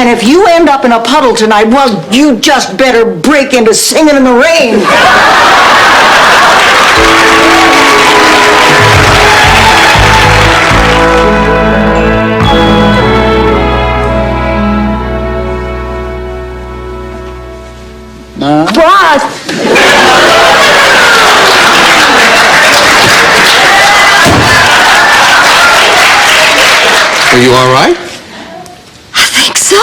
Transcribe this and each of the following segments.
And if you end up in a puddle tonight, well, you just better break into Singing in the Rain. What? Are you all right? I think so.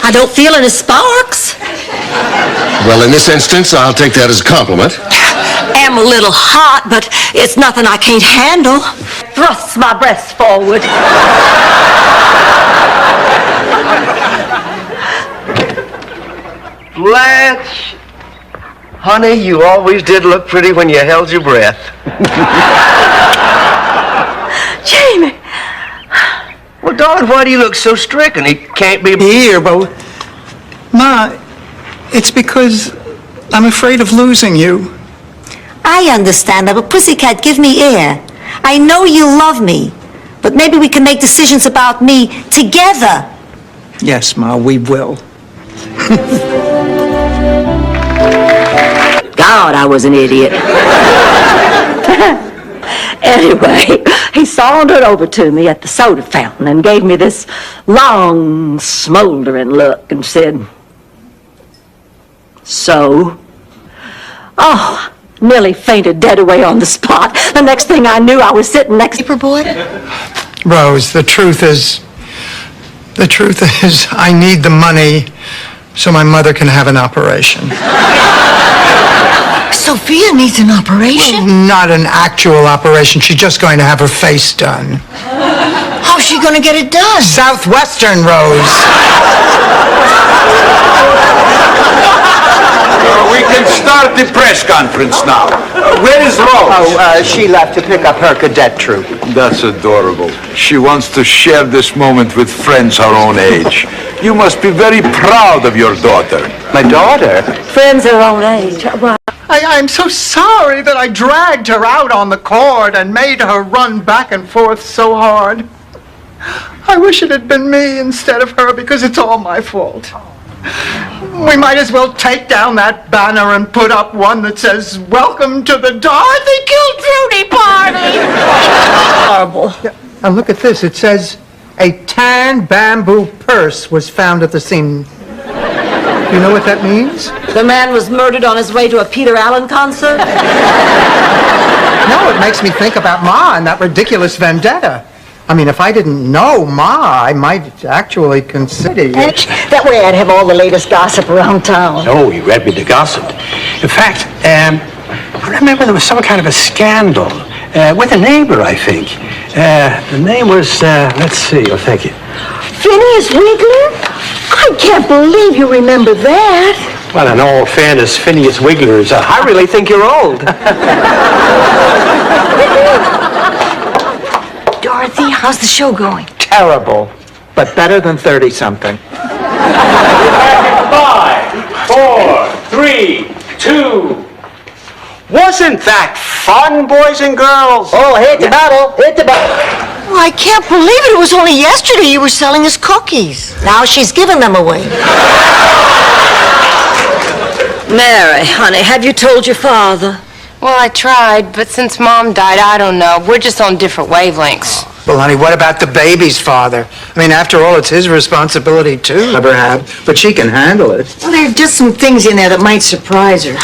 I don't feel any sparks. Well, in this instance, I'll take that as a compliment. I'm a little hot, but it's nothing I can't handle. Thrusts my breast forward. Blanche, honey, you always did look pretty when you held your breath. Jamie. Well, darling, why do you look so stricken? He can't be here, but... Ma, it's because I'm afraid of losing you. I understand that, but Pussycat, give me air. I know you love me, but maybe we can make decisions about me together. Yes, Ma, we will. God, I was an idiot. Anyway, he sauntered over to me at the soda fountain and gave me this long, smoldering look and said, "So?" Oh, nearly fainted dead away on the spot. The next thing I knew, I was sitting next to Paperboy. Rose, the truth is, I need the money so my mother can have an operation. Sophia needs an operation? Well, not an actual operation. She's just going to have her face done. How's she gonna get it done? Southwestern, Rose. We can start the press conference now. Where is Rose? She left to pick up her cadet troop. That's adorable. She wants to share this moment with friends her own age. You must be very proud of your daughter. My daughter? Friends her own age. Well, I'm so sorry that I dragged her out on the cord and made her run back and forth so hard. I wish it had been me instead of her because it's all my fault. We might as well take down that banner and put up one that says, "Welcome to the Dorothy Kiltrudy party." horrible. Yeah, and look at this. It says, "A tan bamboo purse was found at the scene." Do you know what that means? The man was murdered on his way to a Peter Allen concert? No, it makes me think about Ma and that ridiculous vendetta. I mean, if I didn't know Ma, I might actually consider you. That way I'd have all the latest gossip around town. No, you read me the gossip. In fact, I remember there was some kind of a scandal with a neighbor, I think. The name was, let's see, oh, thank you. Phineas Wiggler? I can't believe you remember that. Well, in all fairness, Phineas Wiggler's... I really think you're old. Dorothy, how's the show going? Terrible, but better than 30-something. 5, 4, 3, 2... Wasn't that fun, boys and girls? Oh, hit the bottle, hit the bottle. Oh, I can't believe it. It was only yesterday you were selling us cookies. Now she's giving them away. Mary, honey, have you told your father? Well, I tried, but since Mom died, I don't know. We're just on different wavelengths. Well, honey, what about the baby's father? I mean, after all, it's his responsibility, too. Let her have, but she can handle it. Well, there are just some things in there that might surprise her.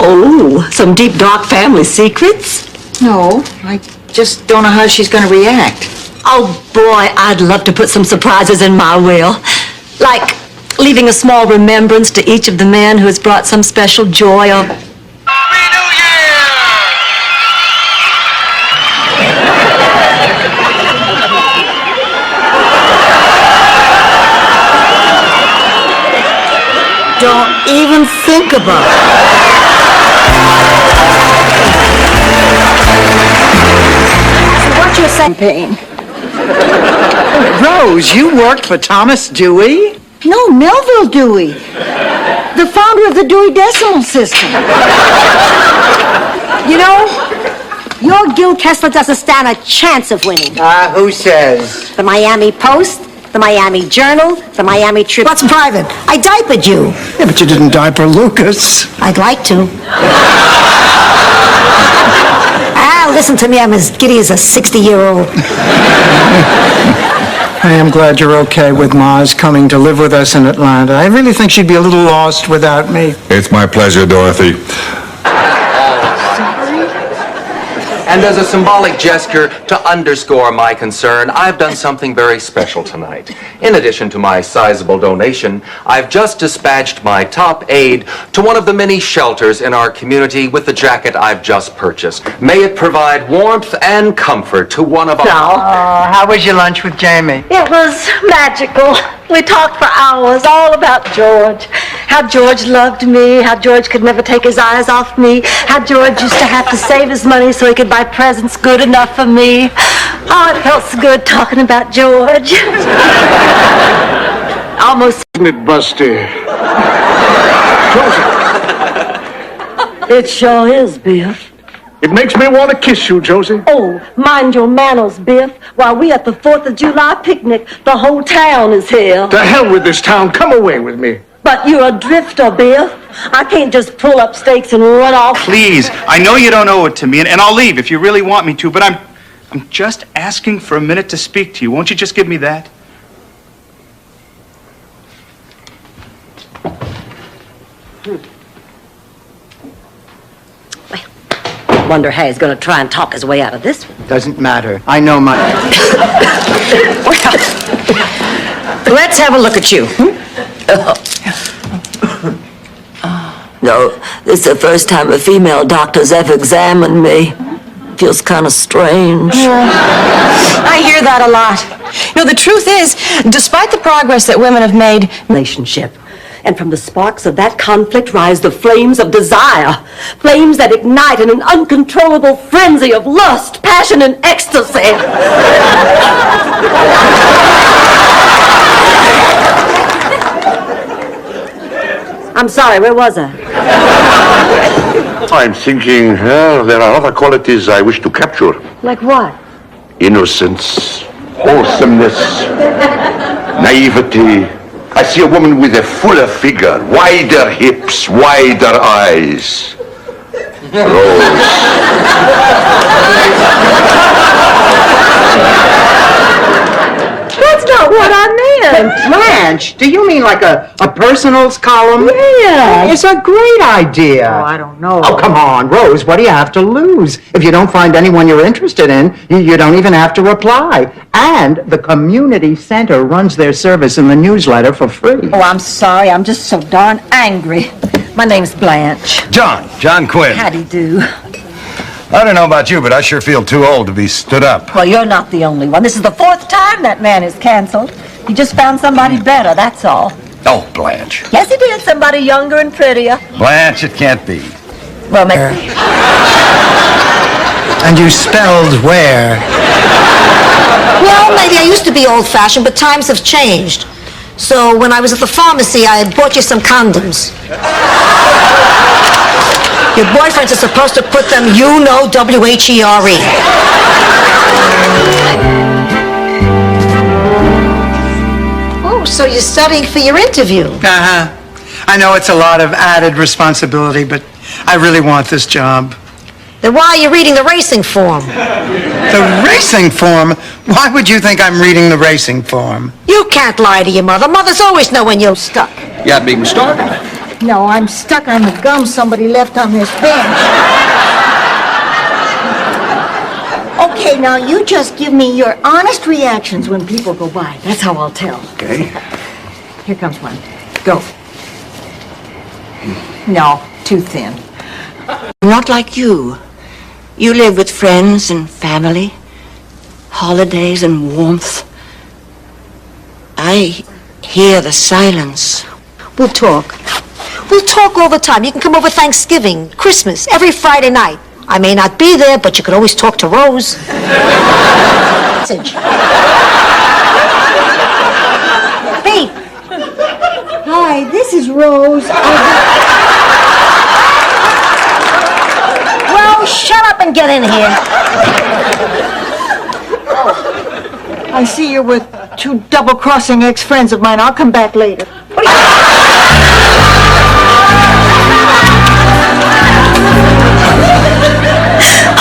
Oh, some deep, dark family secrets? No, I just don't know how she's going to react. Oh, boy, I'd love to put some surprises in my will. Like leaving a small remembrance to each of the men who has brought some special joy or... Happy New Year! Don't even think about it. So what's your campaign? Rose, you worked for Thomas Dewey? No, Melville Dewey. The founder of the Dewey Decimal System. You know, your Gil Kessler doesn't stand a chance of winning. Who says? The Miami Post, the Miami Journal, the Miami Tribune. What's private? I diapered you. Yeah, but you didn't diaper Lucas. I'd like to. Listen to me, I'm as giddy as a 60-year-old. I am glad you're okay with Maz coming to live with us in Atlanta. I really think she'd be a little lost without me. It's my pleasure, Dorothy. And as a symbolic gesture to underscore my concern, I've done something very special tonight. In addition to my sizable donation, I've just dispatched my top aide to one of the many shelters in our community with the jacket I've just purchased. May it provide warmth and comfort to one of our... How was your lunch with Jamie? It was magical. We talked for hours all about George. How George loved me, how George could never take his eyes off me, how George used to have to save his money so he could buy presents good enough for me. Oh, it felt so good talking about George. Almost. Isn't it busty? It sure is, Biff. It makes me want to kiss you, Josie. Oh, mind your manners, Biff. While we at the 4th of July picnic, the whole town is here. To hell with this town. Come away with me. But you're a drifter, Biff. I can't just pull up stakes and run off. Please, I know you don't owe it to me, and I'll leave if you really want me to, but I'm just asking for a minute to speak to you. Won't you just give me that? Wonder how he's going to try and talk his way out of this one. Doesn't matter. I know my... Let's have a look at you. No, this is the first time a female doctor's ever examined me. Feels kind of strange. I hear that a lot. You know, the truth is, despite the progress that women have made... Relationship. And from the sparks of that conflict rise the flames of desire. Flames that ignite in an uncontrollable frenzy of lust, passion, and ecstasy. I'm sorry, where was I? I'm thinking there are other qualities I wish to capture. Like what? Innocence, wholesomeness, naivety. I see a woman with a fuller figure, wider hips, wider eyes. Rose. That's not what I meant. Blanche, do you mean like a personals column? Yeah. It's a great idea. Oh, I don't know. Oh, come on, Rose, what do you have to lose? If you don't find anyone you're interested in, you don't even have to reply. And the community center runs their service in the newsletter for free. Oh, I'm sorry. I'm just so darn angry. My name's Blanche. John Quinn. Howdy do. I don't know about you, but I sure feel too old to be stood up. Well, you're not the only one. This is the 4th time that man is canceled. He just found somebody better, that's all. Oh, Blanche. Yes, he did. Somebody younger and prettier. Blanche, it can't be. Well, maybe. And you spelled where? Well, maybe I used to be old-fashioned, but times have changed. So when I was at the pharmacy, I bought you some condoms. Your boyfriends are supposed to put them, you know, W-H-E-R-E. Oh, so you're studying for your interview. Uh-huh. I know it's a lot of added responsibility, but I really want this job. Then why are you reading the racing form? The racing form? Why would you think I'm reading the racing form? You can't lie to your mother. Mothers always know when you're stuck. You haven't even started. No, I'm stuck on the gum somebody left on this bench. Okay, now you just give me your honest reactions when people go by. That's how I'll tell. Okay. Here comes one. Go. No, too thin. Not like you. You live with friends and family, holidays and warmth. I hear the silence. We'll talk. We'll talk all the time. You can come over Thanksgiving, Christmas, every Friday night. I may not be there, but you could always talk to Rose. Hey. Hi, this is Rose. Well, shut up and get in here. I see you're with Two double-crossing ex-friends of mine. I'll come back later.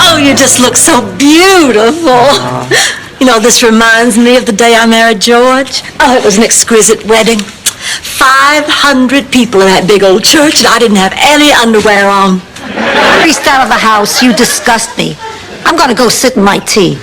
Oh, you just look so beautiful. You know, this reminds me of the day I married George. Oh, it was an exquisite wedding. 500 people in that big old church, and I didn't have any underwear on. Priest out of the house, you disgust me. I'm gonna go sit in my tea.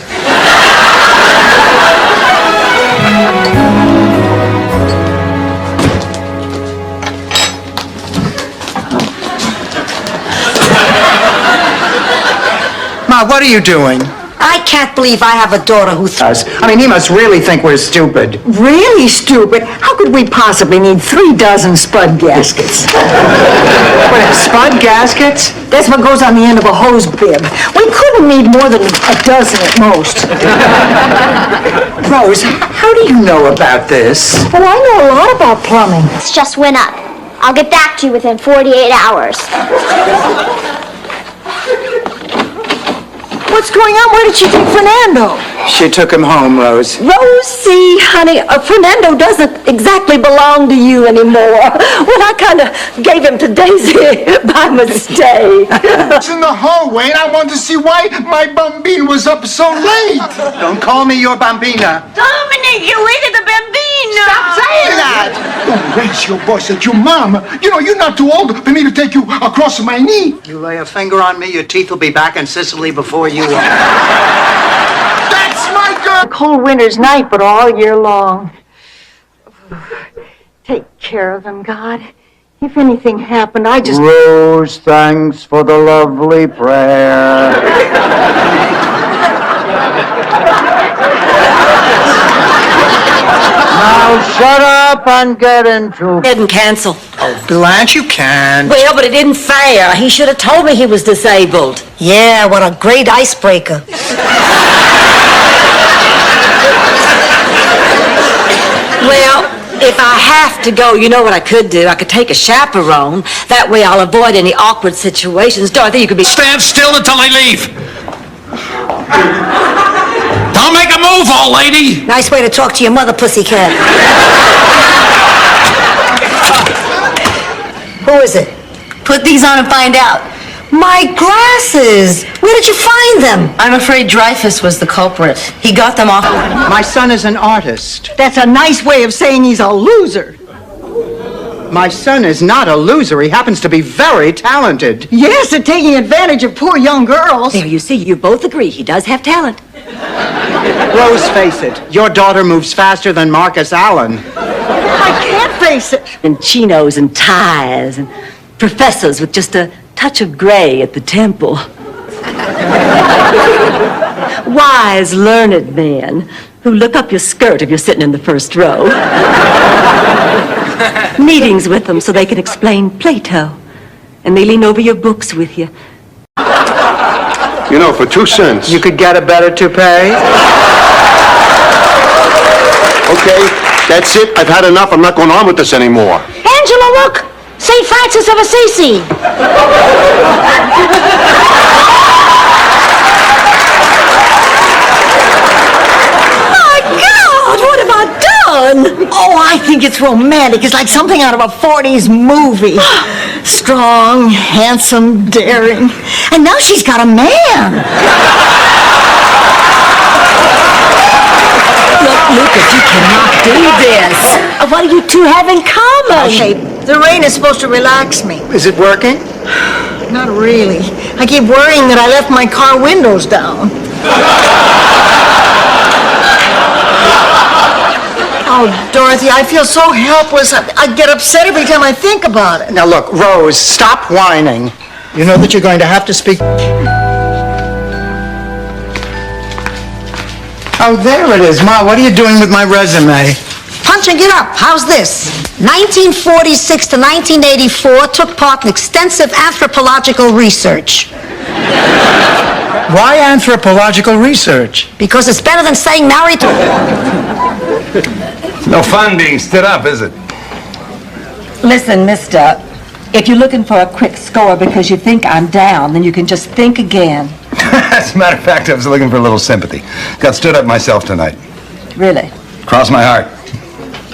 Ma, what are you doing? I can't believe I have a daughter who I mean, he must really think we're stupid. Really stupid? How could we possibly need 3 dozen spud gaskets? What, spud gaskets? That's what goes on the end of a hose bib. We couldn't need more than a dozen at most. Rose, how do you know about this? Well, I know a lot about plumbing. It's just went up. I'll get back to you within 48 hours. What's going on? Where did she take Fernando? She took him home, Rose. Rosie, honey, Fernando doesn't exactly belong to you anymore. Well, I kind of gave him to Daisy by mistake. It's in the hallway, and I wanted to see why my bambino was up so late. Don't call me your bambina. Dominic, you waited the bambino. Stop saying that! Don't raise your voice at your mom. You know, you're not too old for me to take you across my knee. You lay a finger on me, your teeth will be back in Sicily before you are. That's my girl! A cold winter's night, but all year long. Take care of them, God. If anything happened, I just... Rose, thanks for the lovely prayer. Now shut up and get into... Didn't cancel. Oh, Blanche, you can't. Well, but it isn't fair. He should have told me he was disabled. Yeah, what a great icebreaker. Well, if I have to go, you know what I could do? I could take a chaperone. That way I'll avoid any awkward situations. Dorothy, you could be... Stand still until I leave. Don't make a move, old lady. Nice way to talk to your mother, pussycat. Who is it? Put these on and find out. My glasses! Where did you find them? I'm afraid Dreyfus was the culprit. He got them off... My son is an artist. That's a nice way of saying he's a loser. My son is not a loser. He happens to be very talented. Yes, at taking advantage of poor young girls. There, you see, you both agree. He does have talent. Rose, face it. Your daughter moves faster than Marcus Allen. I can't face it. And chinos and ties and professors with just a touch of gray at the temple. Wise, learned men who look up your skirt if you're sitting in the first row. Meetings with them so they can explain Plato. And they lean over your books with you. You know, for 2 cents. You could get a better toupee. Okay, that's it. I've had enough. I'm not going on with this anymore. Angela, look! St. Francis of Assisi! My God, what have I done? Oh, I think it's romantic. It's like something out of a 40s movie. Strong, handsome, daring. And now she's got a man. Look, Lucas, you cannot do this. What do you two have in common? Okay, the rain is supposed to relax me. Is it working? Not really. I keep worrying that I left my car windows down. Oh, Dorothy, I feel so helpless. I get upset every time I think about it. Now look, Rose, stop whining. You know that you're going to have to speak... Oh, there it is. Ma, what are you doing with my resume? Punching it up. How's this? 1946 to 1984, took part in extensive anthropological research. Why anthropological research? Because it's better than saying married to... No fun being stood up, is it? Listen, mister, if you're looking for a quick score because you think I'm down, then you can just think again. As a matter of fact, I was looking for a little sympathy. Got stood up myself tonight. Really? Cross my heart.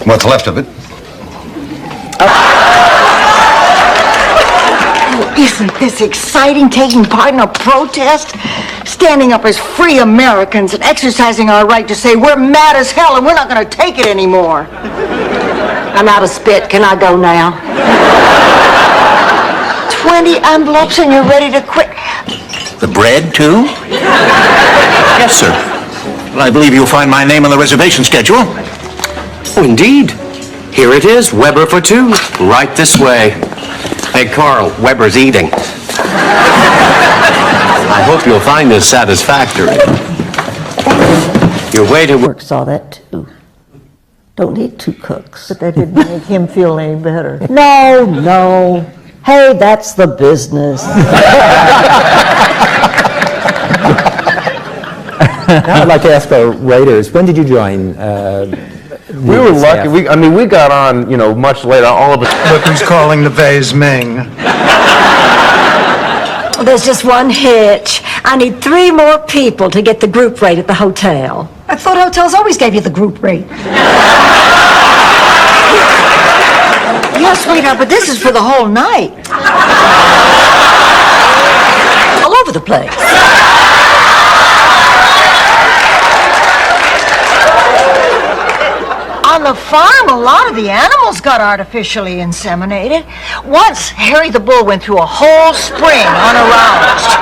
What's left of it. Isn't this exciting, taking part in a protest? Standing up as free Americans and exercising our right to say we're mad as hell and we're not going to take it anymore. I'm out of spit. Can I go now? 20 envelopes and you're ready to quit. The bread, too? Yes, sir. Well, I believe you'll find my name on the reservation schedule. Oh, indeed. Here it is, Weber for two. Right this way. Hey, Carl, Weber's eating. I hope you'll find this satisfactory. Your waiter Work saw that too. Don't need two cooks. But that didn't make him feel any better. No. Hey, that's the business. I'd like to ask our waiters, when did you join? We were lucky. We got on, much later. All of us. Look who's calling the vase Ming. There's just one hitch. I need 3 more people to get the group rate at the hotel. I thought hotels always gave you the group rate. Yes, sweetheart, but this is for the whole night. All over the place. On the farm, a lot of the animals got artificially inseminated. Once, Harry the Bull went through a whole spring unaroused.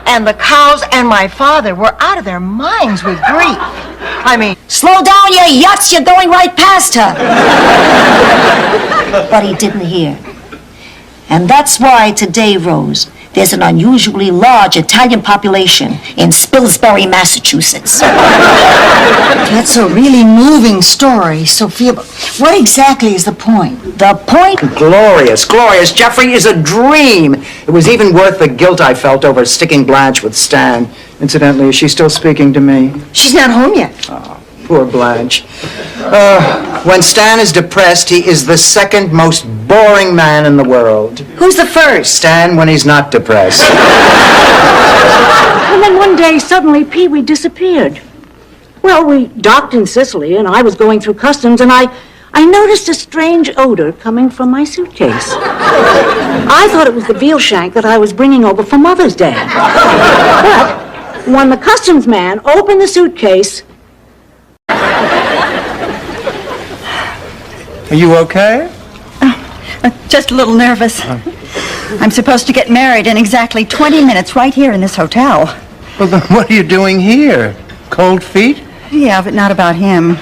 And the cows and my father were out of their minds with grief. I mean... Slow down, you yuts! You're going right past her! But he didn't hear. And that's why today, Rose, there's an unusually large Italian population in Spilsbury, Massachusetts. That's a really moving story, Sophia. But what exactly is the point? The point? Glorious. Jeffrey is a dream. It was even worth the guilt I felt over sticking Blanche with Stan. Incidentally, is she still speaking to me? She's not home yet. Oh, poor Blanche. When Stan is depressed, he is the second most boring man in the world. Who's the first? Stan when he's not depressed. And then one day, suddenly, Pee-wee disappeared. Well, we docked in Sicily, and I was going through customs, and I noticed a strange odor coming from my suitcase. I thought it was the veal shank that I was bringing over for Mother's Day. But when the customs man opened the suitcase... Are you okay? Just a little nervous. I'm supposed to get married in exactly 20 minutes right here in this hotel. Well, then what are you doing here? Cold feet? Yeah, but not about him.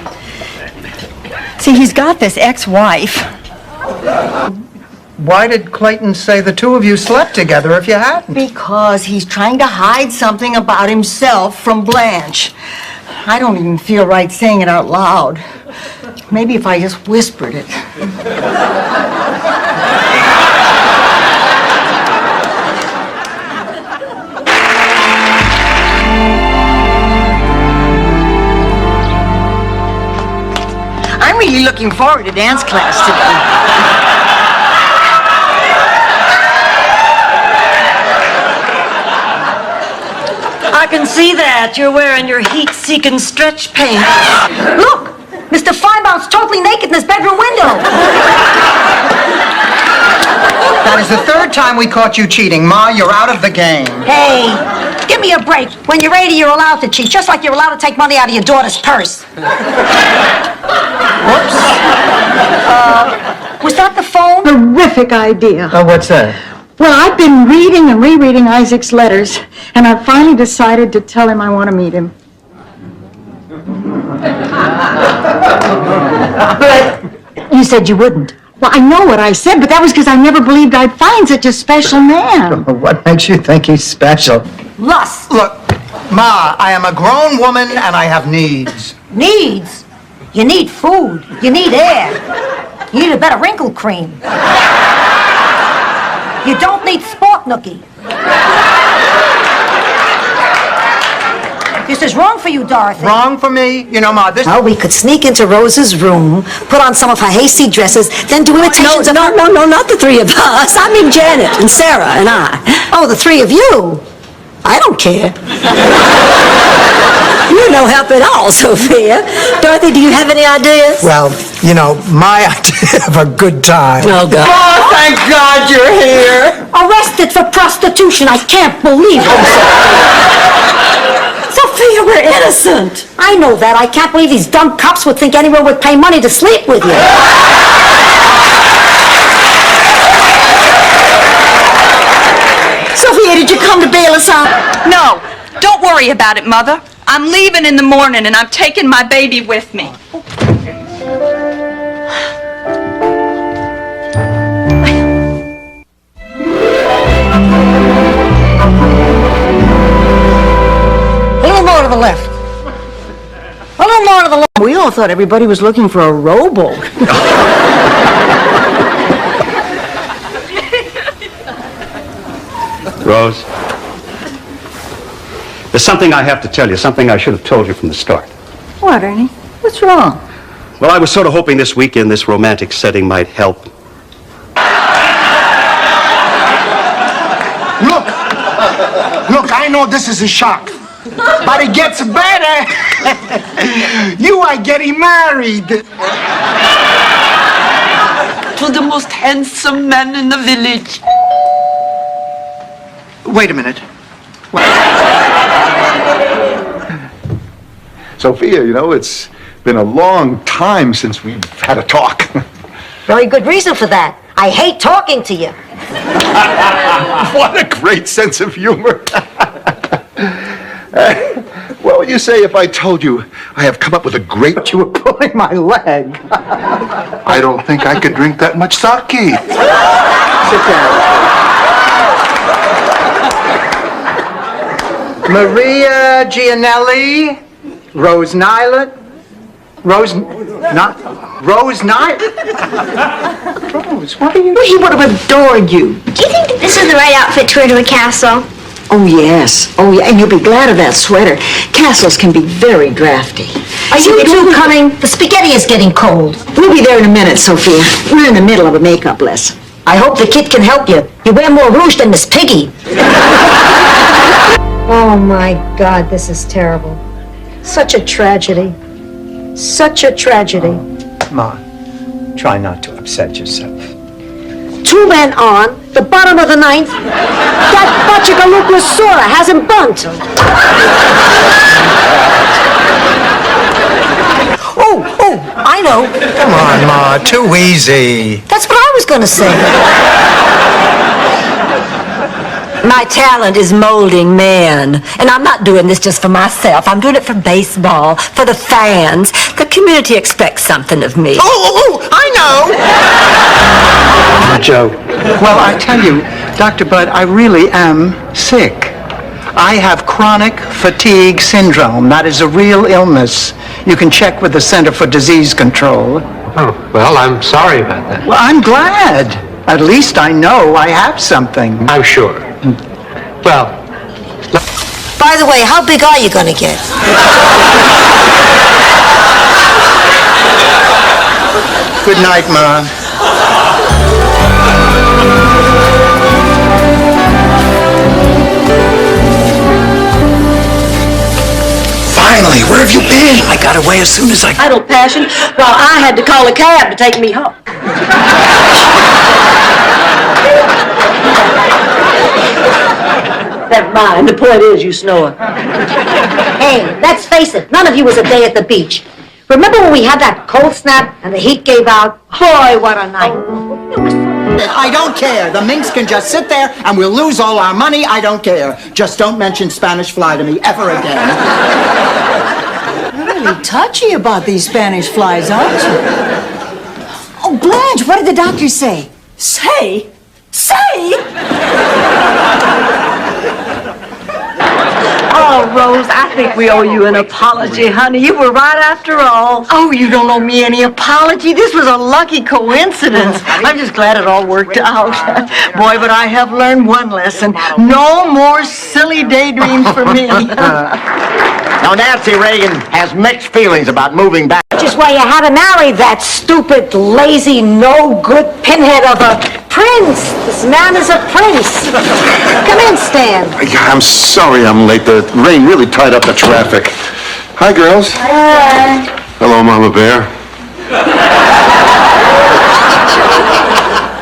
See, he's got this ex-wife. Why did Clayton say the two of you slept together if you hadn't? Because he's trying to hide something about himself from Blanche. I don't even feel right saying it out loud. Maybe if I just whispered it. I'm really looking forward to dance class today. I can see that. You're wearing your heat-seeking stretch pants. Look! Mr. Feinbaum's totally naked in his bedroom window. That is the third time we caught you cheating. Ma, you're out of the game. Hey, give me a break. When you're 80, you're allowed to cheat, just like you're allowed to take money out of your daughter's purse. Whoops. Was that the phone? Terrific idea. Oh, what's that? Well, I've been reading and rereading Isaac's letters, and I've finally decided to tell him I want to meet him. But you said you wouldn't. Well, I know what I said, but that was because I never believed I'd find such a special man. What makes you think he's special? Lust. Look, Ma, I am a grown woman and I have needs. Needs? You need food. You need air. You need a better wrinkle cream. You don't need sport nookie. This is wrong for you, Dorothy. Wrong for me? You know, Ma, this... Well, we could sneak into Rose's room, put on some of her hasty dresses, then do imitations of her... No, not the 3 of us. I mean Janet and Sarah and I. Oh, the 3 of you? I don't care. You're no help at all, Sophia. Dorothy, do you have any ideas? Well, you know, my idea of a good time. Oh, God. Oh, thank God you're here. Arrested for prostitution. I can't believe it. Sophia, we're innocent. I know that. I can't believe these dumb cops would think anyone would pay money to sleep with you. Sophia, did you come to bail us out? No, don't worry about it, Mother. I'm leaving in the morning, and I'm taking my baby with me. A little more to the left. A little more to the left. We all thought everybody was looking for a rowboat. Rose, there's something I have to tell you, something I should have told you from the start. What, Ernie? What's wrong? Well, I was sort of hoping this weekend this romantic setting might help. Look, I know this is a shock, but it gets better. You are getting married. To the most handsome man in the village. Wait a minute. Sophia, you know, it's been a long time since we've had a talk. Very good reason for that. I hate talking to you. What a great sense of humor. What would you say if I told you I have come up with a great... You were pulling my leg. I don't think I could drink that much sake. Sit down. Maria Gianelli, Rose Nyland, Rose Nyland? Rose, what are you? He would have adored you. Do you think that this is the right outfit to wear to a castle? Oh, yes. Oh, yeah. And you'll be glad of that sweater. Castles can be very drafty. Are you two coming? The spaghetti is getting cold. We'll be there in a minute, Sophia. We're in the middle of a makeup lesson. I hope the kid can help you. You wear more rouge than Miss Piggy. Oh, my God, this is terrible. Such a tragedy. Such a tragedy. Ma, try not to upset yourself. 2 men on, the bottom of the 9th. That Bachigaluka Sora hasn't bunked. Oh, I know. Come on, Ma, too easy. That's what I was going to say. My talent is molding men. And I'm not doing this just for myself. I'm doing it for baseball, for the fans. The community expects something of me. Oh, I know. Joe. Well, I tell you, Dr. Budd, I really am sick. I have chronic fatigue syndrome. That is a real illness. You can check with the Center for Disease Control. Oh, well, I'm sorry about that. Well, I'm glad. At least I know I have something. I'm sure. Well, By the way, how big are you going to get? Good night, Ma. Finally, where have you been? I got away as soon as I... Idle passion, while I had to call a cab to take me home. Never mind. The point is, you snore. Hey, let's face it, none of you was a day at the beach. Remember when we had that cold snap and the heat gave out? Boy, what a night. I don't care. The minx can just sit there and we'll lose all our money. I don't care. Just don't mention Spanish Fly to me ever again. You're really touchy about these Spanish flies, aren't you? Oh, Blanche, what did the doctor say? Say? Oh, Rose, I think we owe you an apology, honey. You were right after all. Oh, you don't owe me any apology. This was a lucky coincidence. I'm just glad it all worked out. Boy, but I have learned one lesson. No more silly daydreams for me. Now, Nancy Reagan has mixed feelings about moving back. Which is why you had to marry that stupid, lazy, no-good pinhead of a prince. This man is a prince. Come in, Stan. I'm sorry I'm late. The rain really tied up the traffic. Hi, girls. Hi. Hello, Mama Bear.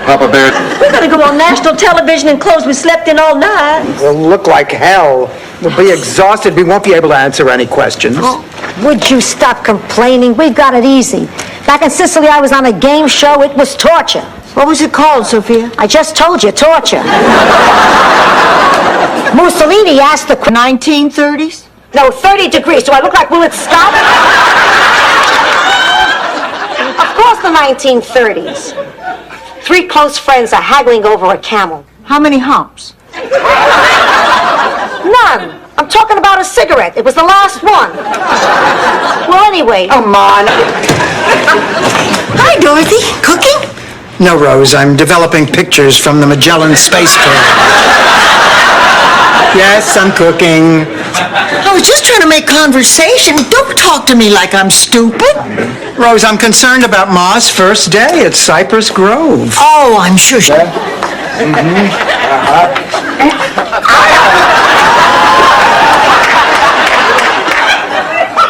Papa Bear. We're gonna go on national television in clothes we slept in all night. We'll look like hell. We'll be exhausted. We won't be able to answer any questions. Oh, would you stop complaining? We've got it easy. Back in Sicily, I was on a game show. It was torture. What was it called, Sophia? I just told you, torture. Mussolini asked the... 1930s? No, 30 degrees. Do I look like Willard Scott? Of course, the 1930s. 3 close friends are haggling over a camel. How many humps? None. I'm talking about a cigarette. It was the last one. Well, anyway. Come on. Hi, Dorothy. Cooking? No, Rose, I'm developing pictures from the Magellan spacecraft. Yes, I'm cooking. I was just trying to make conversation. Don't talk to me like I'm stupid. Rose, I'm concerned about Ma's first day at Cypress Grove. Oh, I'm sure she...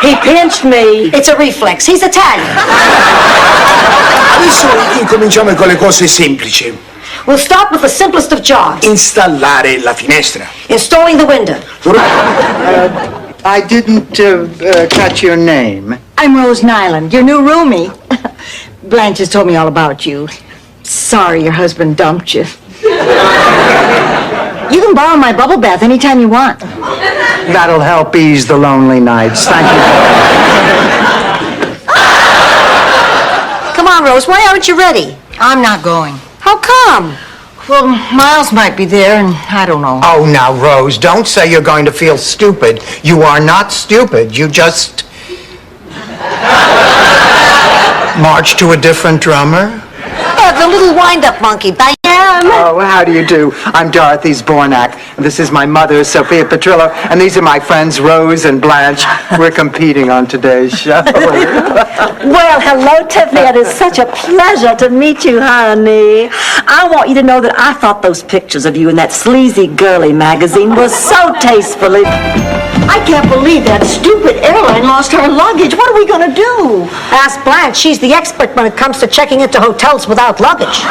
He pinched me. It's a reflex. He's Italian. Adesso incominciamo con le cose semplici. We'll start with the simplest of jobs. Installare la finestra. Installing the window. I didn't catch your name. I'm Rose Nyland, your new roomie. Blanche has told me all about you. Sorry your husband dumped you. You can borrow my bubble bath anytime you want. That'll help ease the lonely nights. Thank you. Come on, Rose. Why aren't you ready? I'm not going. How come? Well, Miles might be there, and I don't know. Oh, now, Rose, don't say you're going to feel stupid. You are not stupid. You just... march to a different drummer? Yeah, the little wind-up monkey. Diane. Oh, how do you do? I'm Dorothy Zbornak. This is my mother, Sophia Petrillo, and these are my friends, Rose and Blanche. We're competing on today's show. Well, hello, Tiffany. It is such a pleasure to meet you, honey. I want you to know that I thought those pictures of you in that sleazy girly magazine were so tastefully... I can't believe that stupid airline lost our luggage. What are we going to do? Ask Blanche. She's the expert when it comes to checking into hotels without luggage.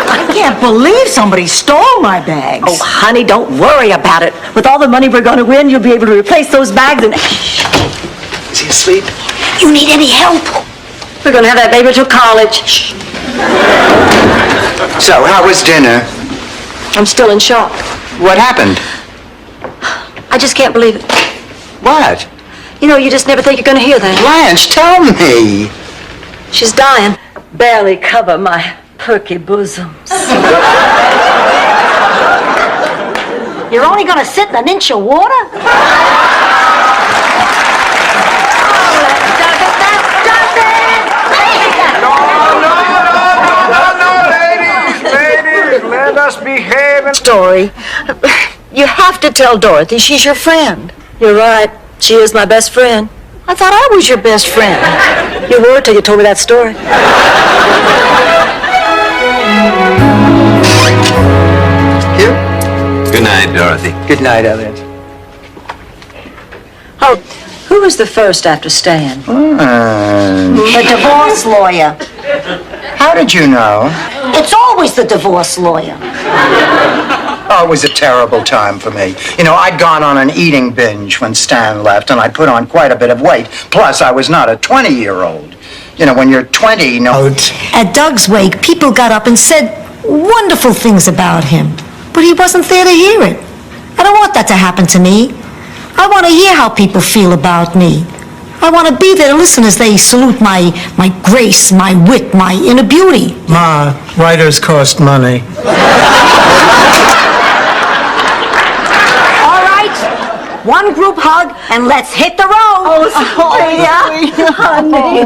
I can't believe somebody stole my bags. Oh, honey, don't worry about it. With all the money we're going to win, you'll be able to replace those bags and... Is he asleep? You need any help? We're going to have that baby till college. Shh. So, how was dinner? I'm still in shock. What happened? I just can't believe it. What? You know, you just never think you're going to hear that. Blanche, tell me. She's dying. Barely cover my perky bosoms. You're only going to sit in an inch of water? Let us behave and... Story. You have to tell Dorothy she's your friend. You're right. She is my best friend. I thought I was your best friend. You were till you told me that story. You? Good night, Dorothy. Good night, Elliot. Oh, who was the first after Stan? The divorce lawyer. How did you know? It's always the divorce lawyer. Oh, it was a terrible time for me. You know, I'd gone on an eating binge when Stan left, and I put on quite a bit of weight. Plus, I was not a 20-year-old. You know, when you're 20, no... At Doug's wake, people got up and said wonderful things about him. But he wasn't there to hear it. I don't want that to happen to me. I want to hear how people feel about me. I want to be there to listen as they salute my grace, my wit, my inner beauty. Ma, writers cost money. All right, one group hug, and let's hit the road. Oh, Sophia, honey.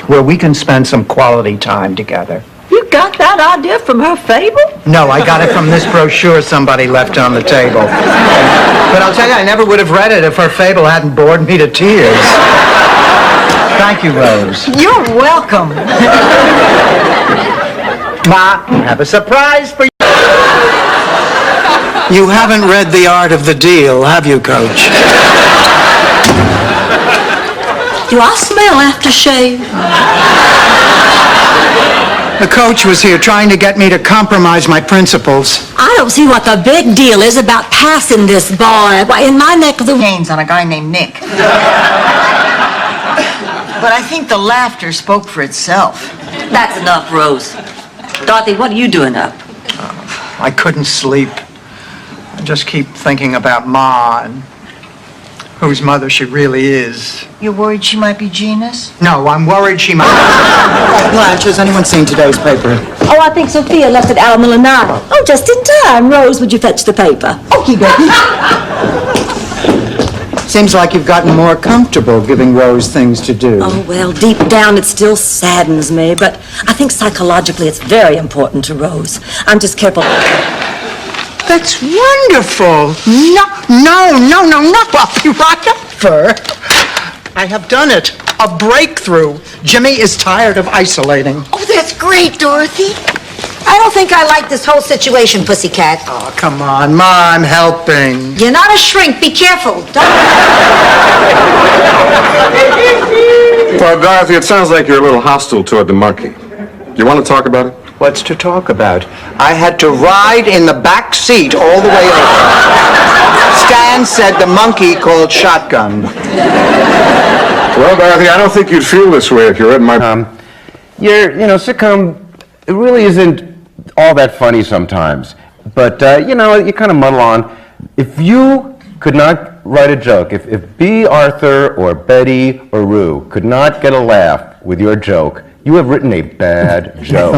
Where we can spend some quality time together. You got that idea from her fable? No, I got it from this brochure somebody left on the table. But I'll tell you, I never would have read it if her fable hadn't bored me to tears. Thank you, Rose. You're welcome. Ma, I have a surprise for you. You haven't read The Art of the Deal, have you, Coach? Do I smell aftershave? The coach was here trying to get me to compromise my principles. I don't see what the big deal is about passing this boy. Why, in my neck of the Gains on a guy named Nick. But I think the laughter spoke for itself. That's enough, Rose. Dorothy, what are you doing up? I couldn't sleep. I just keep thinking about Ma and whose mother she really is. You're worried she might be Gina's? No, I'm worried she might... Blanche, has anyone seen today's paper? Oh, I think Sophia left it out of Milanaro. Oh, just in time. Rose, would you fetch the paper? Okie dokie. Seems like you've gotten more comfortable giving Rose things to do. Oh, well, deep down it still saddens me, but I think psychologically it's very important to Rose. I'm just careful. That's wonderful. No, not I'll be right up for. I have done it. A breakthrough. Jimmy is tired of isolating. Oh, that's great, Dorothy. I don't think I like this whole situation, Pussycat. Oh, come on, Ma, I'm helping. You're not a shrink. Be careful. Well, Dorothy, it sounds like you're a little hostile toward the monkey. You want to talk about it? What's to talk about? I had to ride in the back seat all the way over. Stan said the monkey called shotgun. Well, Dorothy, I don't think you'd feel this way if you read my... sitcom, it really isn't all that funny sometimes. But, you kind of muddle on. If you could not write a joke, if B. Arthur or Betty or Rue could not get a laugh with your joke, you have written a bad joke.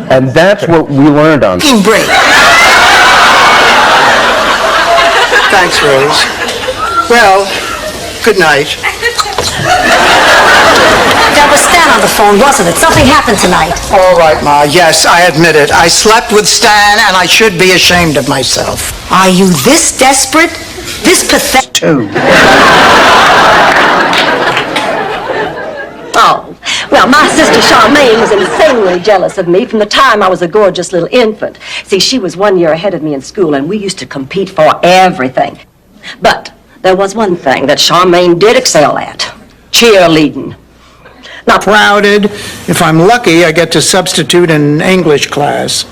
And that's what we learned on... break. Thanks, Rose. Well, good night. That was Stan on the phone, wasn't it? Something happened tonight. All right, Ma. Yes, I admit it. I slept with Stan, and I should be ashamed of myself. Are you this desperate? This pathetic? Too. Oh, well, my sister Charmaine was insanely jealous of me from the time I was a gorgeous little infant. See, she was 1 year ahead of me in school, and we used to compete for everything. But there was one thing that Charmaine did excel at. Cheerleading. Not crowded. If I'm lucky, I get to substitute in English class.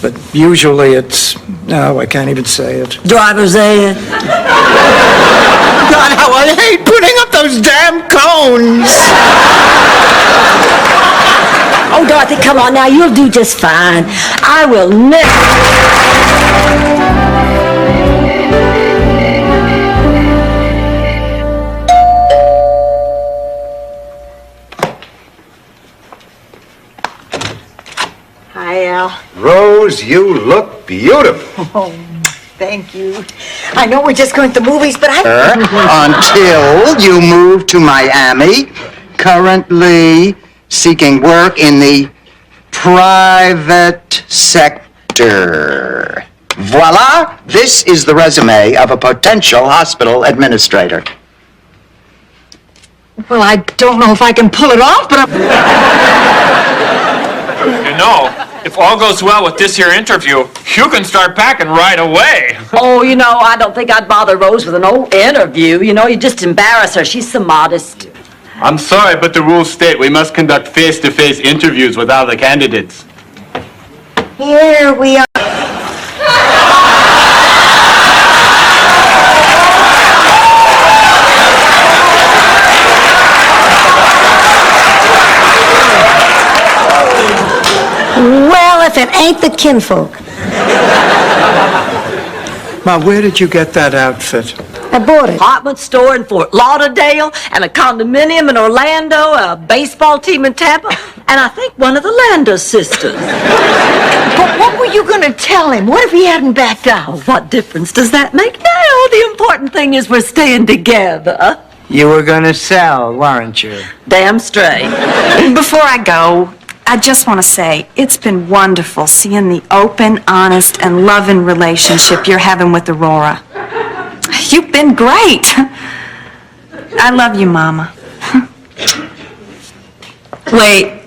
But usually it's... No, I can't even say it. Driver's ed. God, how I hate putting up those damn cones! Oh, Dorothy, come on now. You'll do just fine. I will never... Hi, Al. Rose, you look beautiful. Oh, thank you. I know we're just going to movies, but Until you move to Miami, currently seeking work in the private sector. Voila! This is the resume of a potential hospital administrator. Well, I don't know if I can pull it off, but You know, if all goes well with this here interview, you can start packing right away. Oh, I don't think I'd bother Rose with an old interview. You just embarrass her. She's so modest. I'm sorry, but the rules state we must conduct face-to-face interviews with all the candidates. Here we are. Well, if it ain't the kinfolk. Ma, where did you get that outfit? I bought it. Department store in Fort Lauderdale, and a condominium in Orlando, a baseball team in Tampa, and I think one of the Lander sisters. But what were you going to tell him? What if he hadn't backed out? Oh, what difference does that make now? The important thing is we're staying together. You were going to sell, weren't you? Damn straight. Before I go, I just want to say, it's been wonderful seeing the open, honest, and loving relationship you're having with Aurora. You've been great. I love you, Mama. Wait.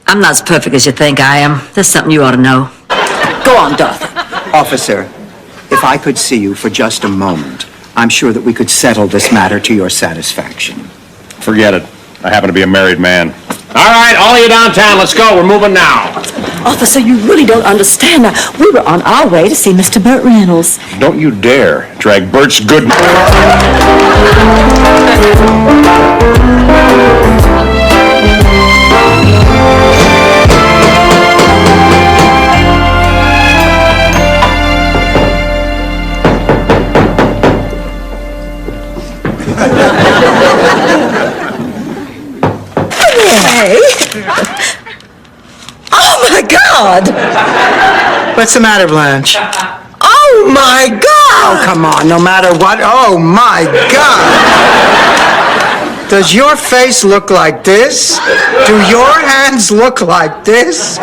I'm not as perfect as you think I am. There's something you ought to know. Go on, Dorothy. Officer, if I could see you for just a moment, I'm sure that we could settle this matter to your satisfaction. Forget it. I happen to be a married man. All right, all of you downtown, let's go. We're moving now. Officer, you really don't understand. We were on our way to see Mr. Burt Reynolds. Don't you dare drag Bert's good... Hey. Oh, my God! What's the matter, Blanche? Oh, my God! Oh, come on, no matter what. Oh, my God! Does your face look like this? Do your hands look like this?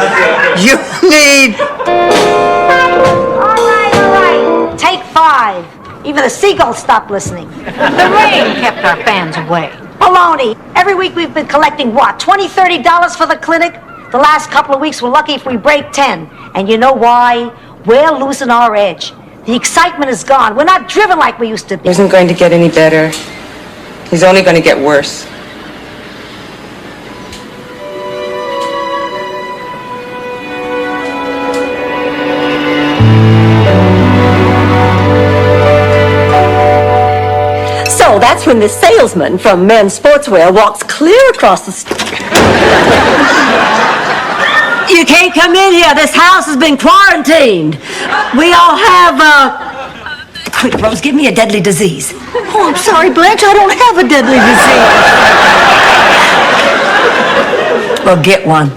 You need... All right. Take 5. Even the seagulls stopped listening. The rain kept our fans away. Baloney. Every week we've been collecting, what, $20, $30 for the clinic? The last couple of weeks we're lucky if we break 10. And you know why? We're losing our edge. The excitement is gone. We're not driven like we used to be. It isn't going to get any better. He's only going to get worse. So that's when this salesman from Men's Sportswear walks clear across the street. You can't come in here. This house has been quarantined. We all have, Quick, Rose, give me a deadly disease. Oh, I'm sorry, Blanche. I don't have a deadly disease. Well, get one.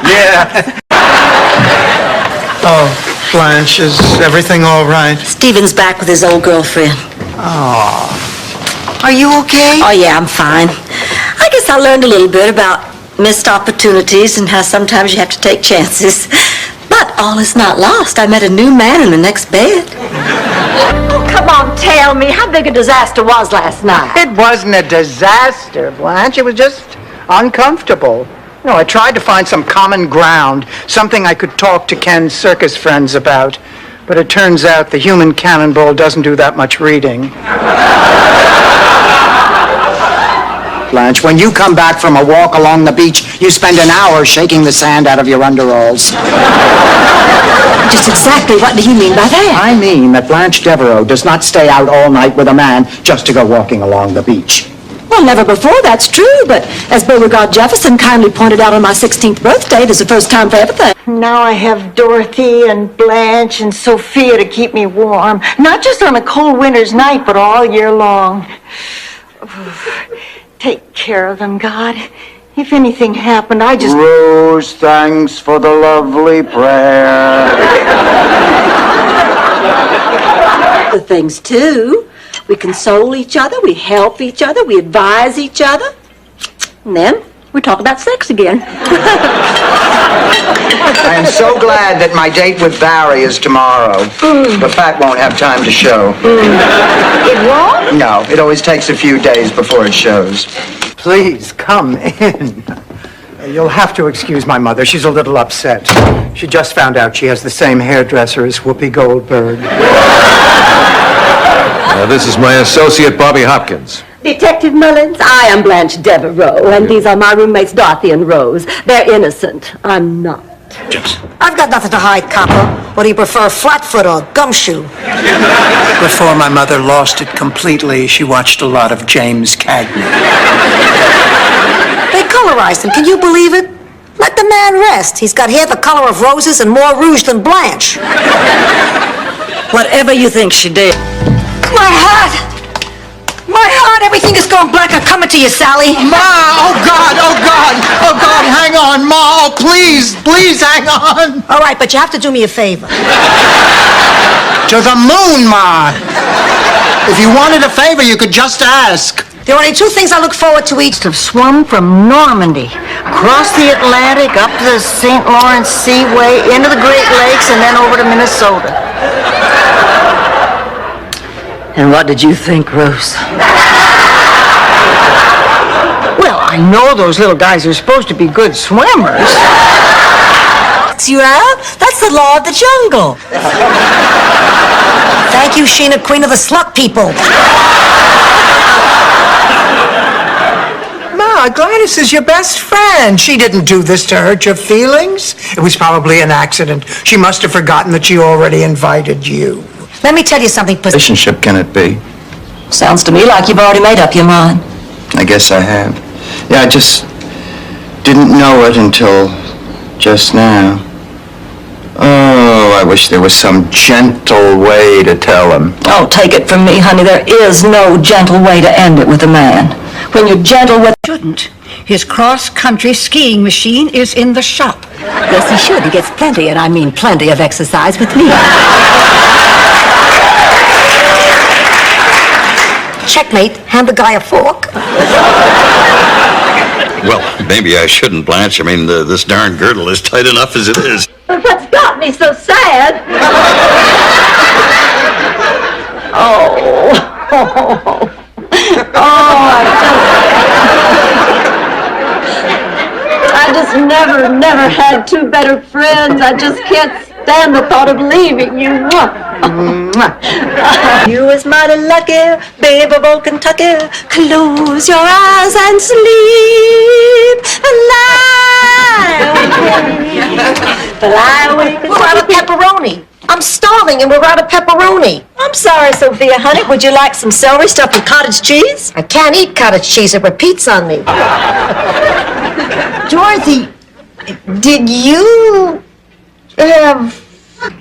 Yeah. Oh, Blanche, is everything all right? Stephen's back with his old girlfriend. Oh. Are you okay? Oh, yeah, I'm fine. I guess I learned a little bit about missed opportunities and how sometimes you have to take chances. But all is not lost. I met a new man in the next bed. Oh, come on, tell me how big a disaster was last night. It wasn't a disaster, Blanche. It was just uncomfortable. You know, I tried to find some common ground, something I could talk to Ken's circus friends about. But it turns out the human cannonball doesn't do that much reading. Blanche, when you come back from a walk along the beach, you spend an hour shaking the sand out of your underalls. Just exactly what do you mean by that? I mean that Blanche Devereaux does not stay out all night with a man just to go walking along the beach. Well, never before, that's true, but as Beauregard Jefferson kindly pointed out on my 16th birthday, it is the first time for everything. Now I have Dorothy and Blanche and Sophia to keep me warm. Not just on a cold winter's night, but all year long. Take care of them, God. If anything happened, I just... Rose, thanks for the lovely prayer. Other things, too. We console each other, we help each other, we advise each other. And then we talk about sex again. I am so glad that my date with Barry is tomorrow. The fat won't have time to show. It won't? No, it always takes a few days before it shows. Please, come in. You'll have to excuse my mother. She's a little upset. She just found out she has the same hairdresser as Whoopi Goldberg. This is my associate, Bobby Hopkins. Detective Mullins, I am Blanche Devereaux, and these are my roommates, Dorothy and Rose. They're innocent. I'm not. I've got nothing to hide, copper. What do you prefer, flatfoot or gumshoe? Before my mother lost it completely, she watched a lot of James Cagney. They colorized him. Can you believe it? Let the man rest. He's got hair the color of roses and more rouge than Blanche. Whatever you think she did. My heart! My heart! Everything is going black. I'm coming to you, Sally. Ma! Oh, God! Oh, God! Oh, God! Hang on, Ma! Oh, please! Please hang on! All right, but you have to do me a favor. To the moon, Ma! If you wanted a favor, you could just ask. There are only two things I look forward to each. Have swum from Normandy, across the Atlantic, up the St. Lawrence Seaway, into the Great Lakes, and then over to Minnesota. And what did you think, Rose? Well, I know those little guys are supposed to be good swimmers. You have? That's the law of the jungle. Thank you, Sheena, queen of the slut people. Ma, Gladys is your best friend. She didn't do this to hurt your feelings. It was probably an accident. She must have forgotten that she already invited you. Let me tell you something, Pussy. Relationship can it be? Sounds to me like you've already made up your mind. I guess I have. Yeah, I just didn't know it until just now. Oh, I wish there was some gentle way to tell him. Oh, take it from me, honey, there is no gentle way to end it with a man. When you're gentle with... Shouldn't. His cross-country skiing machine is in the shop. Yes, he should. He gets plenty, and I mean plenty of exercise with me. Checkmate. Hand the guy a fork. Well, maybe I shouldn't, Blanche. I mean, this darn girdle is tight enough as it is. What's got me so sad? I just never had two better friends. I just can't stand the thought of leaving you. You is mighty lucky, babe of old Kentucky. Close your eyes and sleep and lie awake. We're out of pepperoni. I'm starving and we're out of pepperoni. I'm sorry, Sophia, honey. Would you like some celery stuffed with cottage cheese? I can't eat cottage cheese. It repeats on me. Dorothy, did you have...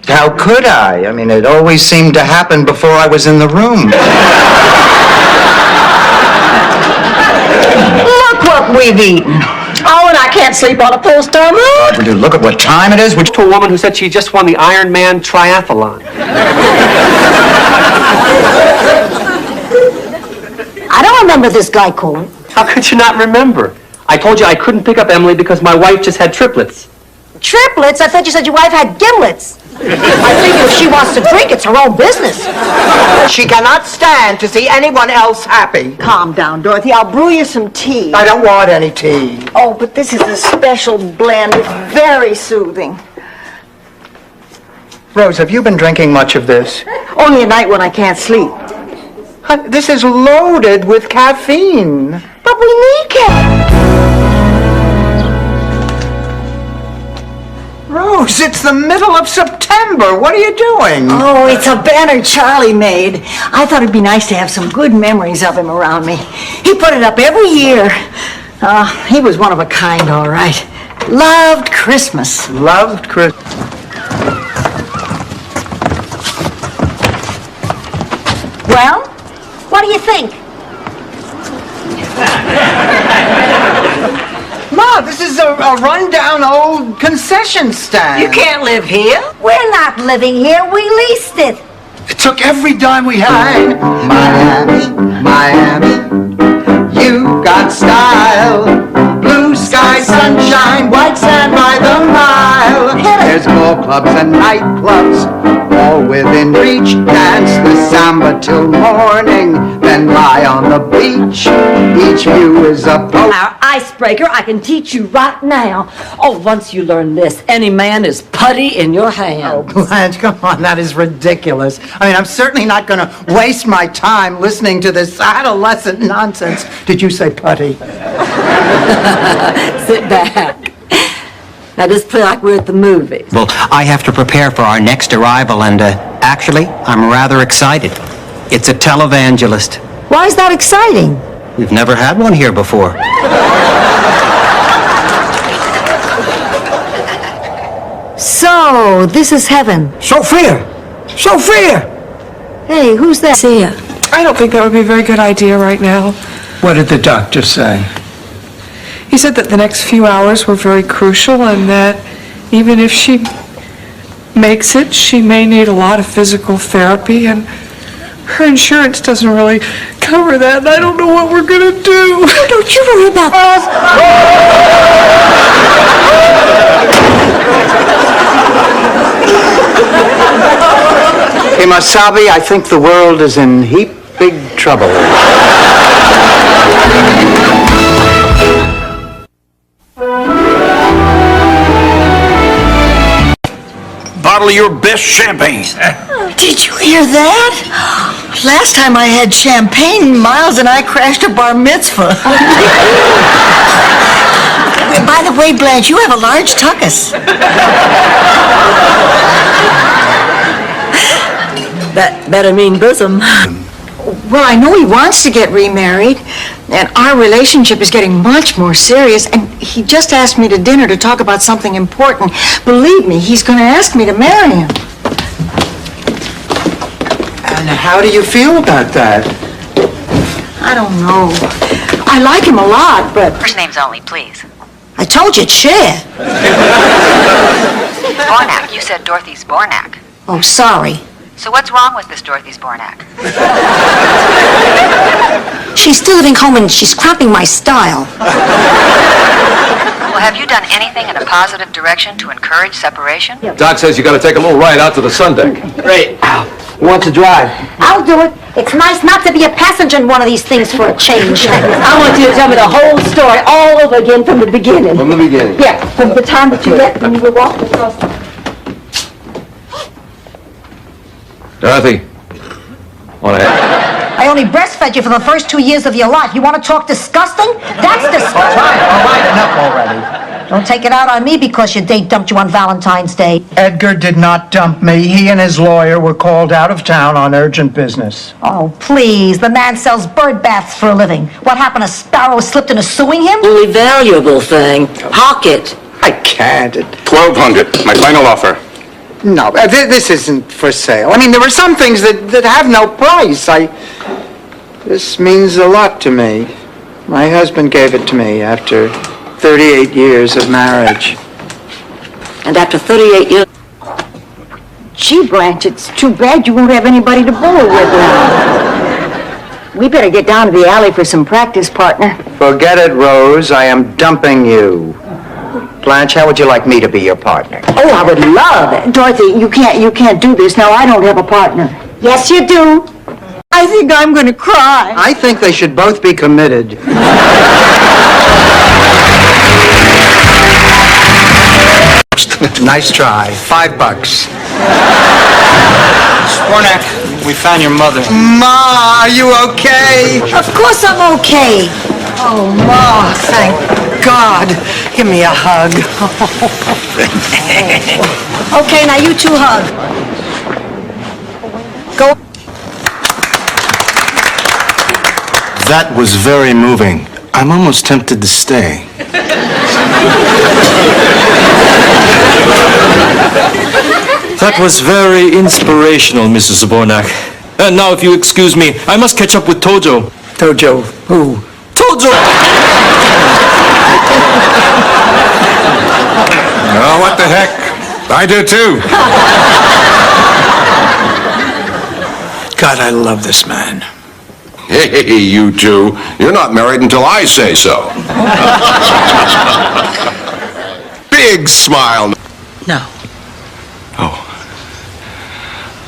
How could I? I mean, it always seemed to happen before I was in the room. Look what we've eaten. Oh, and I can't sleep on a full-star moon. Dude, look at what time it is. To a woman who said she just won the Ironman triathlon. I don't remember this guy calling. How could you not remember? I told you I couldn't pick up Emily because my wife just had triplets. Triplets? I thought you said your wife had gimlets. I figure if she wants to drink, it's her own business. She cannot stand to see anyone else happy. Calm down, Dorothy. I'll brew you some tea. I don't want any tea. Oh, but this is a special blend. It's very soothing. Rose, have you been drinking much of this? Only at night when I can't sleep. This is loaded with caffeine. But we need caffeine. Rose, it's the middle of September. What are you doing? Oh, it's a banner Charlie made. I thought it'd be nice to have some good memories of him around me. He put it up every year. He was one of a kind, all right. Loved Christmas. Loved Christmas. Well, what do you think? Ma, this is a rundown old concession stand. You can't live here. We're not living here. We leased it. It took every dime we had. Miami, Miami, you got style. Blue sky, sunshine, white sand by the mile. There's more clubs and nightclubs, all within reach. Dance the samba till morning, then lie on the beach. Each view is a Our icebreaker, I can teach you right now. Oh, once you learn this, any man is putty in your hand. Oh, Blanche, come on, that is ridiculous. I mean, I'm certainly not going to waste my time listening to this adolescent nonsense. Did you say putty? Sit back. Now, just play like we're at the movies. Well, I have to prepare for our next arrival, and actually, I'm rather excited. It's a televangelist. Why is that exciting? We've never had one here before. So, this is heaven. Sophia! Sophia! Hey, who's that? See ya. I don't think that would be a very good idea right now. What did the doctor say? He said that the next few hours were very crucial and that even if she makes it, she may need a lot of physical therapy, and her insurance doesn't really cover that, and I don't know what we're gonna do. Don't you worry about us. Kemosabe, I think the world is in heap big trouble. Bottle of your best champagne. Did you hear that? Last time I had champagne, Miles and I crashed a bar mitzvah. By the way, Blanche, you have a large tuchus. That better mean bosom. Well, I know he wants to get remarried, and our relationship is getting much more serious, and he just asked me to dinner to talk about something important. Believe me, he's going to ask me to marry him. And how do you feel about that? I don't know. I like him a lot, but... First names only, please. I told you, Cher. Zbornak. You said Dorothy Zbornak. Oh, sorry. So what's wrong with this Dorothy Zbornak? She's still living home and she's cramping my style. Well, have you done anything in a positive direction to encourage separation? Doc says you got to take a little ride out to the sun deck. Great. Who wants to drive? I'll do it. It's nice not to be a passenger in one of these things for a change. I want you to tell me the whole story all over again from the beginning. From the beginning. Yeah, from the time that you met when you were walking across the... Dorothy, want to I only breastfed you for the first 2 years of your life. You want to talk disgusting? That's disgusting. All right, enough already. Don't take it out on me because your date dumped you on Valentine's Day. Edgar did not dump me. He and his lawyer were called out of town on urgent business. Oh, please. The man sells bird baths for a living. What happened? A sparrow slipped into suing him? Only valuable thing. Pocket. I can't. 1,200, my final offer. No, this isn't for sale. I mean, there are some things that have no price. This means a lot to me. My husband gave it to me after 38 years of marriage. And after 38 years... Gee, Blanche, it's too bad you won't have anybody to bowl with now. We better get down to the alley for some practice, partner. Forget it, Rose. I am dumping you. Blanche, how would you like me to be your partner? Oh, I would love it. Dorothy, you can't do this. Now, I don't have a partner. Yes, you do. I think I'm going to cry. I think they should both be committed. Nice try. $5. Zbornak, we found your mother. Ma, are you okay? Of course I'm okay. Oh, Ma, thank God. Give me a hug. Okay, now you two hug. Go. That was very moving. I'm almost tempted to stay. That was very inspirational, Mrs. Zbornak. And now, if you excuse me, I must catch up with Tojo. Tojo, who? Tojo! Oh, what the heck? I do too. God, I love this man. Hey, you two. You're not married until I say so. Big smile. No. Oh.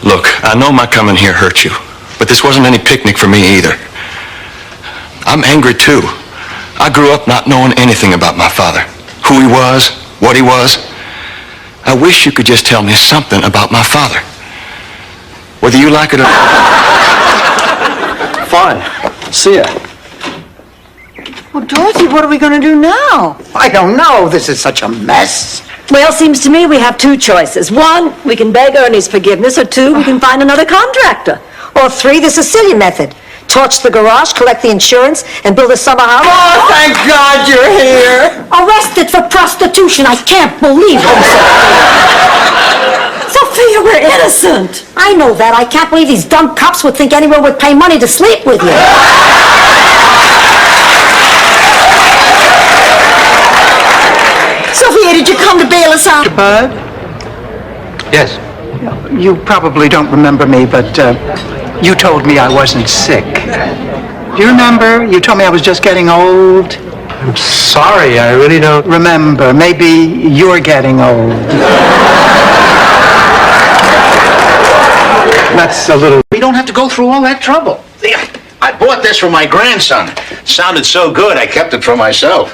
Look, I know my coming here hurt you, but this wasn't any picnic for me either. I'm angry too. I grew up not knowing anything about my father. Who he was, what he was. I wish you could just tell me something about my father. Whether you like it or not. Fine. See ya. Well, Dorothy, what are we going to do now? I don't know. This is such a mess. Well, seems to me we have two choices. One, we can beg Ernie's forgiveness, or two, we can find another contractor. Or 3, the Sicilian method. Torch the garage, collect the insurance, and build a summer house. Oh, thank God you're here. Arrested for prostitution. I can't believe it. Sophia, we're innocent. I know that. I can't believe these dumb cops would think anyone would pay money to sleep with you. Sophia, did you come to bail us out? Bud? Yes. You probably don't remember me, but you told me I wasn't sick. Do you remember? You told me I was just getting old. I'm sorry, I really don't... Remember, maybe you're getting old. That's a little... We don't have to go through all that trouble. I bought this for my grandson. It sounded so good, I kept it for myself.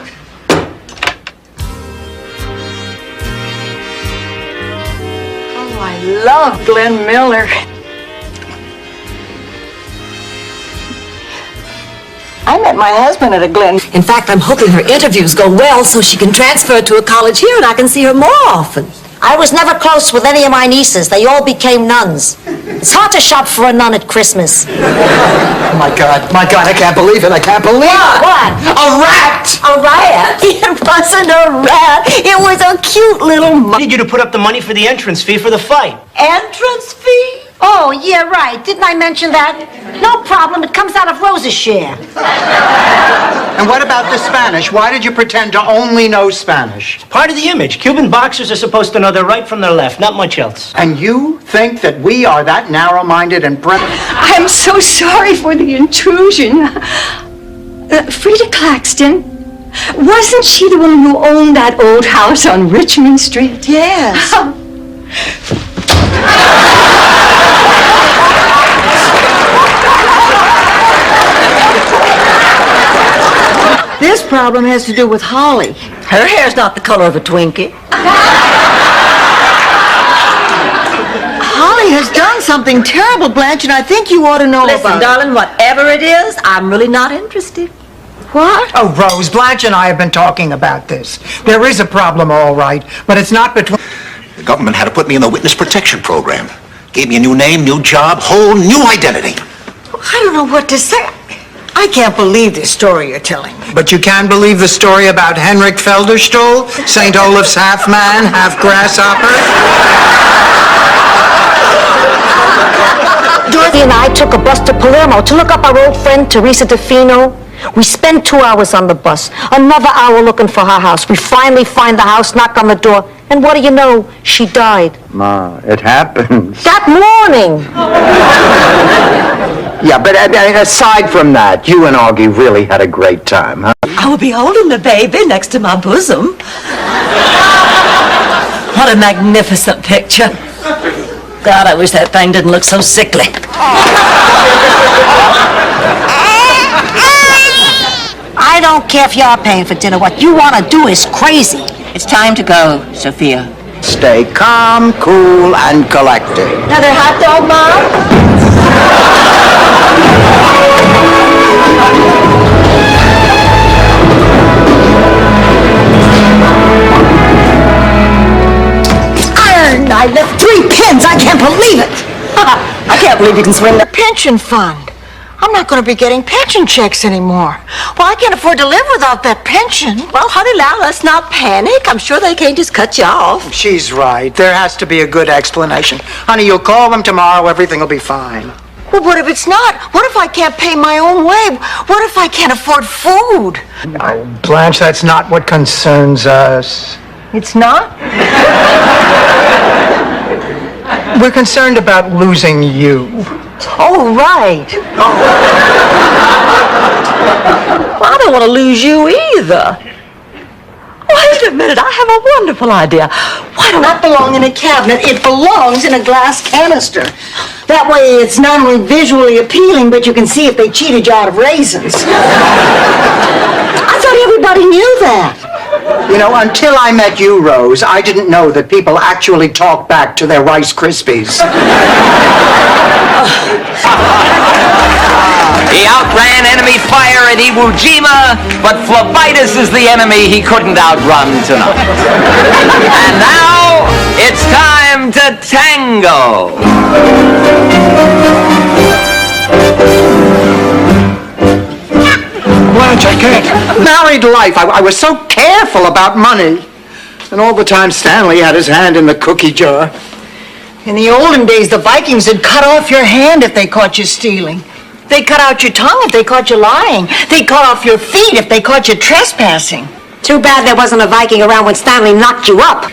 Oh, I love Glenn Miller. I met my husband at a Glen. In fact, I'm hoping her interviews go well so she can transfer to a college here and I can see her more often. I was never close with any of my nieces. They all became nuns. It's hard to shop for a nun at Christmas. Oh, my God, I can't believe it. I can't believe it. What? A rat! A rat? It wasn't a rat. It was a cute little I needed you to put up the money for the entrance fee for the fight. entrance fee. Oh, yeah, right. Didn't I mention that? No problem. It comes out of Rose's share. And what about the Spanish? Why did you pretend to only know Spanish? Part of the image. Cuban boxers are supposed to know their right from their left, not much else. And you think that we are that narrow-minded and I'm so sorry for the intrusion. Frida Claxton, wasn't she the woman who owned that old house on Richmond Street? Yes. This problem has to do with Holly. Her hair's not the color of a Twinkie. Holly has done something terrible, Blanche, and I think you ought to know Listen, about it. darling, whatever it is, I'm really not interested. What? Oh, Rose, Blanche and I have been talking about this. There is a problem, all right, but it's not between... The government had to put me in the witness protection program. Gave me a new name, new job, whole new identity. I don't know what to say. I can't believe this story you're telling me. But you can believe the story about Henrik Felderstuhl, St. Olaf's half man, half grasshopper? Dorothy and I took a bus to Palermo to look up our old friend Teresa DeFino. We spent 2 hours on the bus, another hour looking for her house. We finally find the house, knock on the door, and what do you know? She died. Ma, it happens. That morning! Yeah, but aside from that, you and Augie really had a great time, huh? I will be holding the baby next to my bosom. What a magnificent picture. God, I wish that thing didn't look so sickly. I don't care if you're paying for dinner. What you want to do is crazy. It's time to go, Sophia. Stay calm, cool, and collected. Another hot dog, Mom? I left 3 pins. I can't believe it. I can't believe you can swing the Pension fund. I'm not going to be getting pension checks anymore. Well, I can't afford to live without that pension. Well, honey, now let's not panic. I'm sure they can't just cut you off. She's right. There has to be a good explanation. Honey, you'll call them tomorrow. Everything will be fine. Well, what if it's not? What if I can't pay my own way? What if I can't afford food? Oh, Blanche, that's not what concerns us. It's not? We're concerned about losing you. Oh, right. Well, I don't want to lose you either. Wait a minute, I have a wonderful idea. Why don't that belong in a cabinet? It belongs in a glass canister. That way it's not only visually appealing, but you can see if they cheated you out of raisins. I thought everybody knew that. You know, until I met you, Rose, I didn't know that people actually talk back to their Rice Krispies. He outran enemy fire at Iwo Jima, but phlebitis is the enemy he couldn't outrun tonight. And now, it's time to tango. Blanche, I can't. Married life. I was so careful about money. And all the time Stanley had his hand in the cookie jar. In the olden days, the Vikings would cut off your hand if they caught you stealing. They'd cut out your tongue if they caught you lying. They'd cut off your feet if they caught you trespassing. Too bad there wasn't a Viking around when Stanley knocked you up.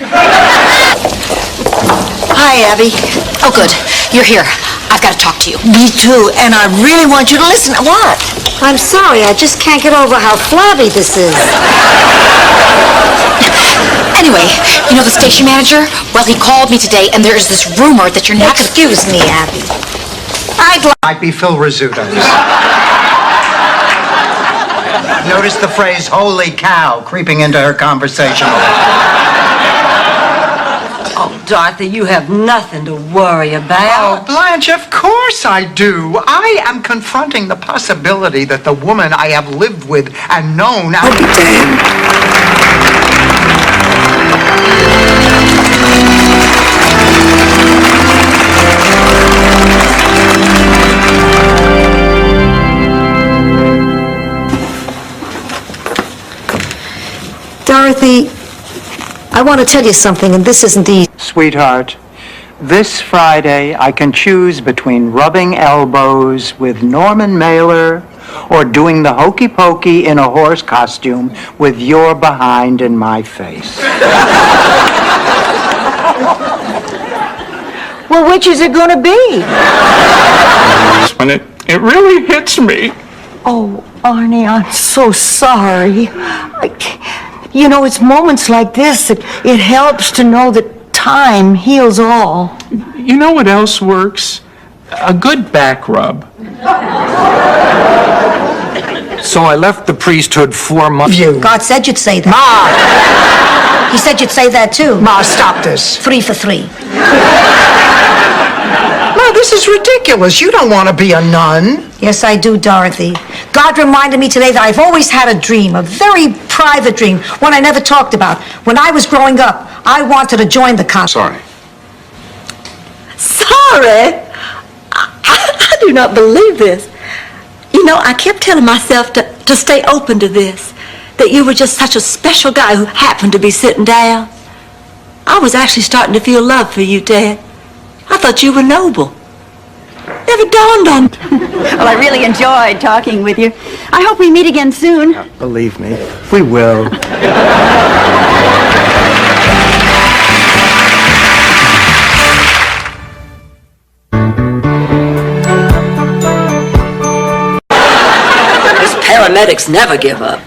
Hi, Abby. Oh, good. You're here. I've got to talk to you. Me too, and I really want you to listen. What? I'm sorry, I just can't get over how flabby this is. Anyway, you know the station manager? Well, he called me today, and there's this rumor that you're not... Excuse me, Abby. Might be Phil Rizzuto's. Notice the phrase, holy cow, creeping into her conversation. Oh, Dorothy, you have nothing to worry about. Oh, Blanche, of course I do. I am confronting the possibility that the woman I have lived with and known... Dorothy, I want to tell you something, and this isn't easy. Sweetheart, this Friday I can choose between rubbing elbows with Norman Mailer or doing the hokey pokey in a horse costume with your behind in my face. Well, which is it going to be? When it really hits me. Oh, Arnie, I'm so sorry. You know, it's moments like this that it helps to know that time heals all. You know what else works? A good back rub. So I left the priesthood 4 months. God said you'd say that. Ma! He said you'd say that too. Ma, stop this. 3 for 3. Ma, this is ridiculous. You don't want to be a nun. Yes, I do, Dorothy. God reminded me today that I've always had a dream, a very private dream, one I never talked about. When I was growing up, I wanted to join the Sorry. Sorry? I do not believe this. You know, I kept telling myself to stay open to this, that you were just such a special guy who happened to be sitting down. I was actually starting to feel love for you, Dad. I thought you were noble. Never dawned on me. Well, I really enjoyed talking with you. I hope we meet again soon. Believe me, we will. These paramedics never give up.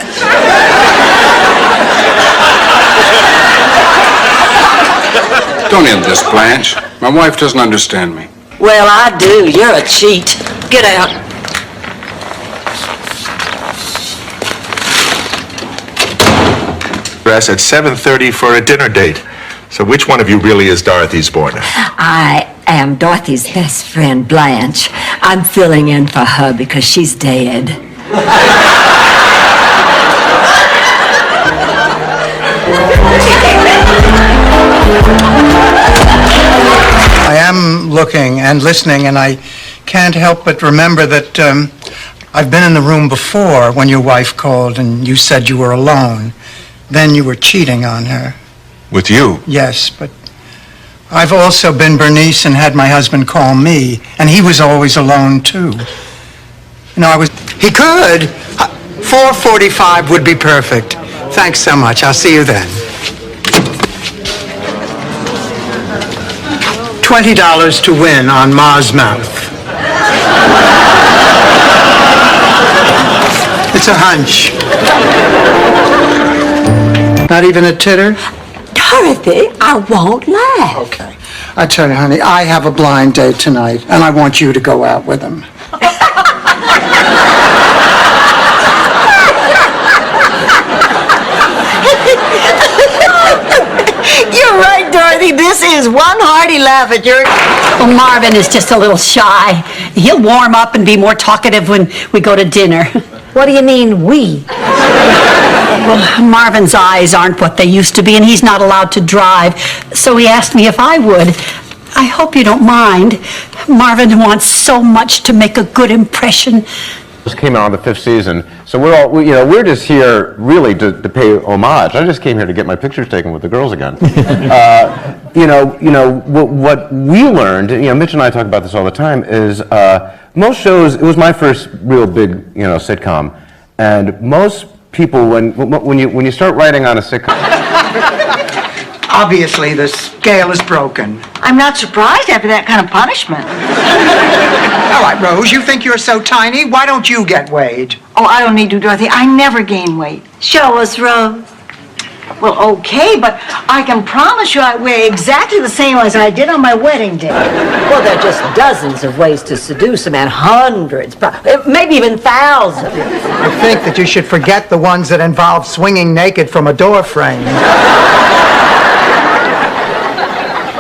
Don't end this, Blanche. My wife doesn't understand me. Well, I do. You're a cheat. Get out. Dress at 7:30 for a dinner date. So which one of you really is Dorothy Zbornak? I am Dorothy's best friend, Blanche. I'm filling in for her because she's dead. I am looking and listening, and I can't help but remember that I've been in the room before when your wife called and you said you were alone. Then you were cheating on her. With you? Yes, but I've also been Bernice and had my husband call me, and he was always alone too. You know, he could. 4:45 would be perfect. Thanks so much. I'll see you then. $20 to win on Ma's mouth. It's a hunch. Not even a titter? Dorothy, I won't laugh. Okay. I tell you, honey, I have a blind date tonight, and I want you to go out with him. You're right, Dorothy. This is one hearty laugh at your... Well, Marvin is just a little shy. He'll warm up and be more talkative when we go to dinner. What do you mean, we? Well, Marvin's eyes aren't what they used to be, and he's not allowed to drive. So he asked me if I would. I hope you don't mind. Marvin wants so much to make a good impression. Just came out on the 5th season, so we're just here really to pay homage. I just came here to get my pictures taken with the girls again. What we learned, Mitch and I talk about this all the time, is most shows. It was my first real big, sitcom, and most people when you start writing on a sitcom. Obviously, the scale is broken. I'm not surprised after that kind of punishment. All right, Rose, you think you're so tiny? Why don't you get weighed? Oh, I don't need to, Dorothy. I never gain weight. Show us, Rose. Well, okay, but I can promise you I weigh exactly the same as I did on my wedding day. Well, there are just dozens of ways to seduce a man. Hundreds, maybe even thousands. I think that you should forget the ones that involve swinging naked from a door frame.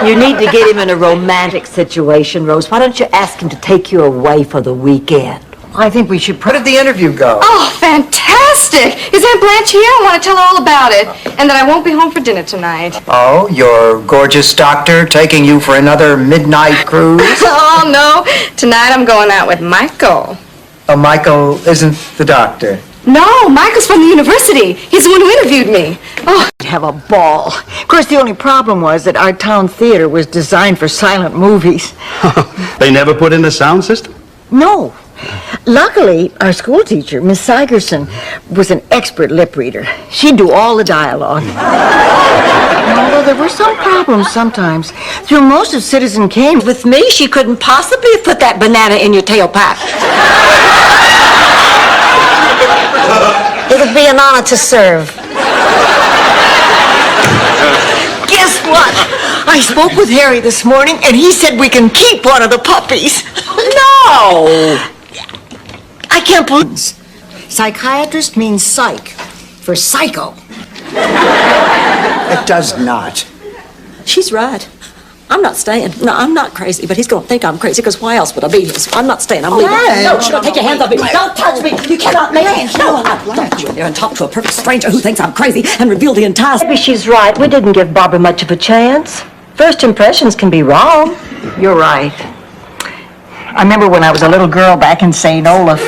You need to get him in a romantic situation, Rose. Why don't you ask him to take you away for the weekend? I think we should How did the interview go? Oh, fantastic! Is Aunt Blanche here? I want to tell her all about it. And that I won't be home for dinner tonight. Oh, your gorgeous doctor taking you for another midnight cruise? Oh, no. Tonight I'm going out with Michael. Oh, Michael isn't the doctor. No, Michael's from the university. He's the one who interviewed me. Oh, have a ball. Of course, the only problem was that our town theater was designed for silent movies. They never put in a sound system? No. Luckily, our school teacher, Miss Sigerson, was an expert lip reader. She'd do all the dialogue. Although there were some problems sometimes. Through most of Citizen Kane, With me, she couldn't possibly have put that banana in your tailpipe. It'll be an honor to serve. guess what? I spoke with Harry this morning, and he said we can keep one of the puppies. No! I can't believe psychiatrist means psych for psycho. It does not. She's right. I'm not staying. No, I'm not crazy, but he's going to think I'm crazy, because why else would I be here? So I'm not staying. I'm leaving. No, take your hands off me. Don't touch me. You cannot make me. No, don't you in there and talk to a perfect stranger who thinks I'm crazy and reveal the entire... Maybe she's right. We didn't give Barbara much of a chance. First impressions can be wrong. You're right. I remember when I was a little girl back in St. Olaf.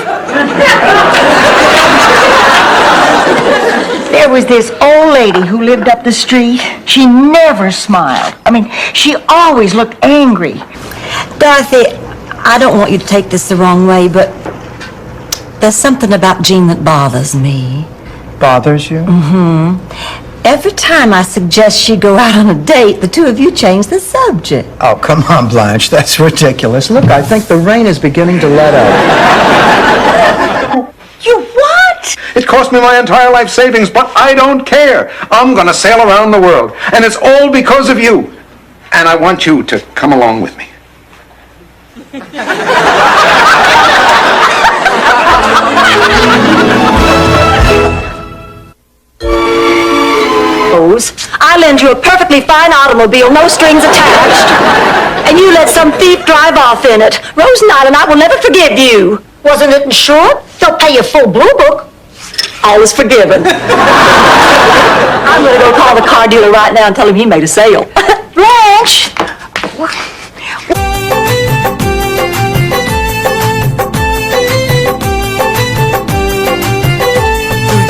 There was this old lady who lived up the street. She never smiled. I mean, she always looked angry. Dorothy, I don't want you to take this the wrong way, but there's something about Jean that bothers me. Bothers you? Mm-hmm. Every time I suggest she go out on a date, the two of you change the subject. Oh, come on, Blanche. That's ridiculous. Look, I think the rain is beginning to let up. You what? It cost me my entire life savings, but I don't care. I'm gonna sail around the world, and it's all because of you. And I want you to come along with me. I lend you a perfectly fine automobile, no strings attached. And you let some thief drive off in it. Rose Knight and I will never forgive you. Wasn't it insured? They'll pay you full blue book. I was forgiven. I'm going to go call the car dealer right now and tell him he made a sale. Blanche!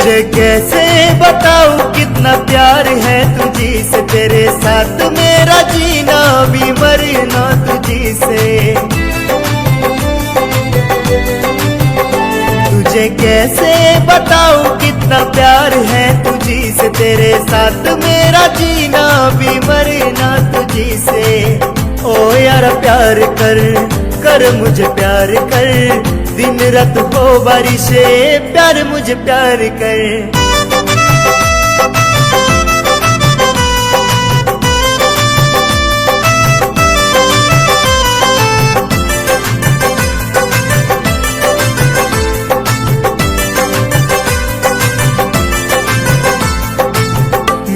तुझे कैसे बताऊं कितना प्यार है तुझी से तेरे साथ मेरा जीना भी मरना तुझी से तुझे कैसे बताऊं कितना प्यार है तुझी से तेरे साथ मेरा जीना भी मरना तुझी से ओ यार प्यार कर कर मुझे प्यार कर दिन रात हो बारिशे प्यार मुझे प्यार कर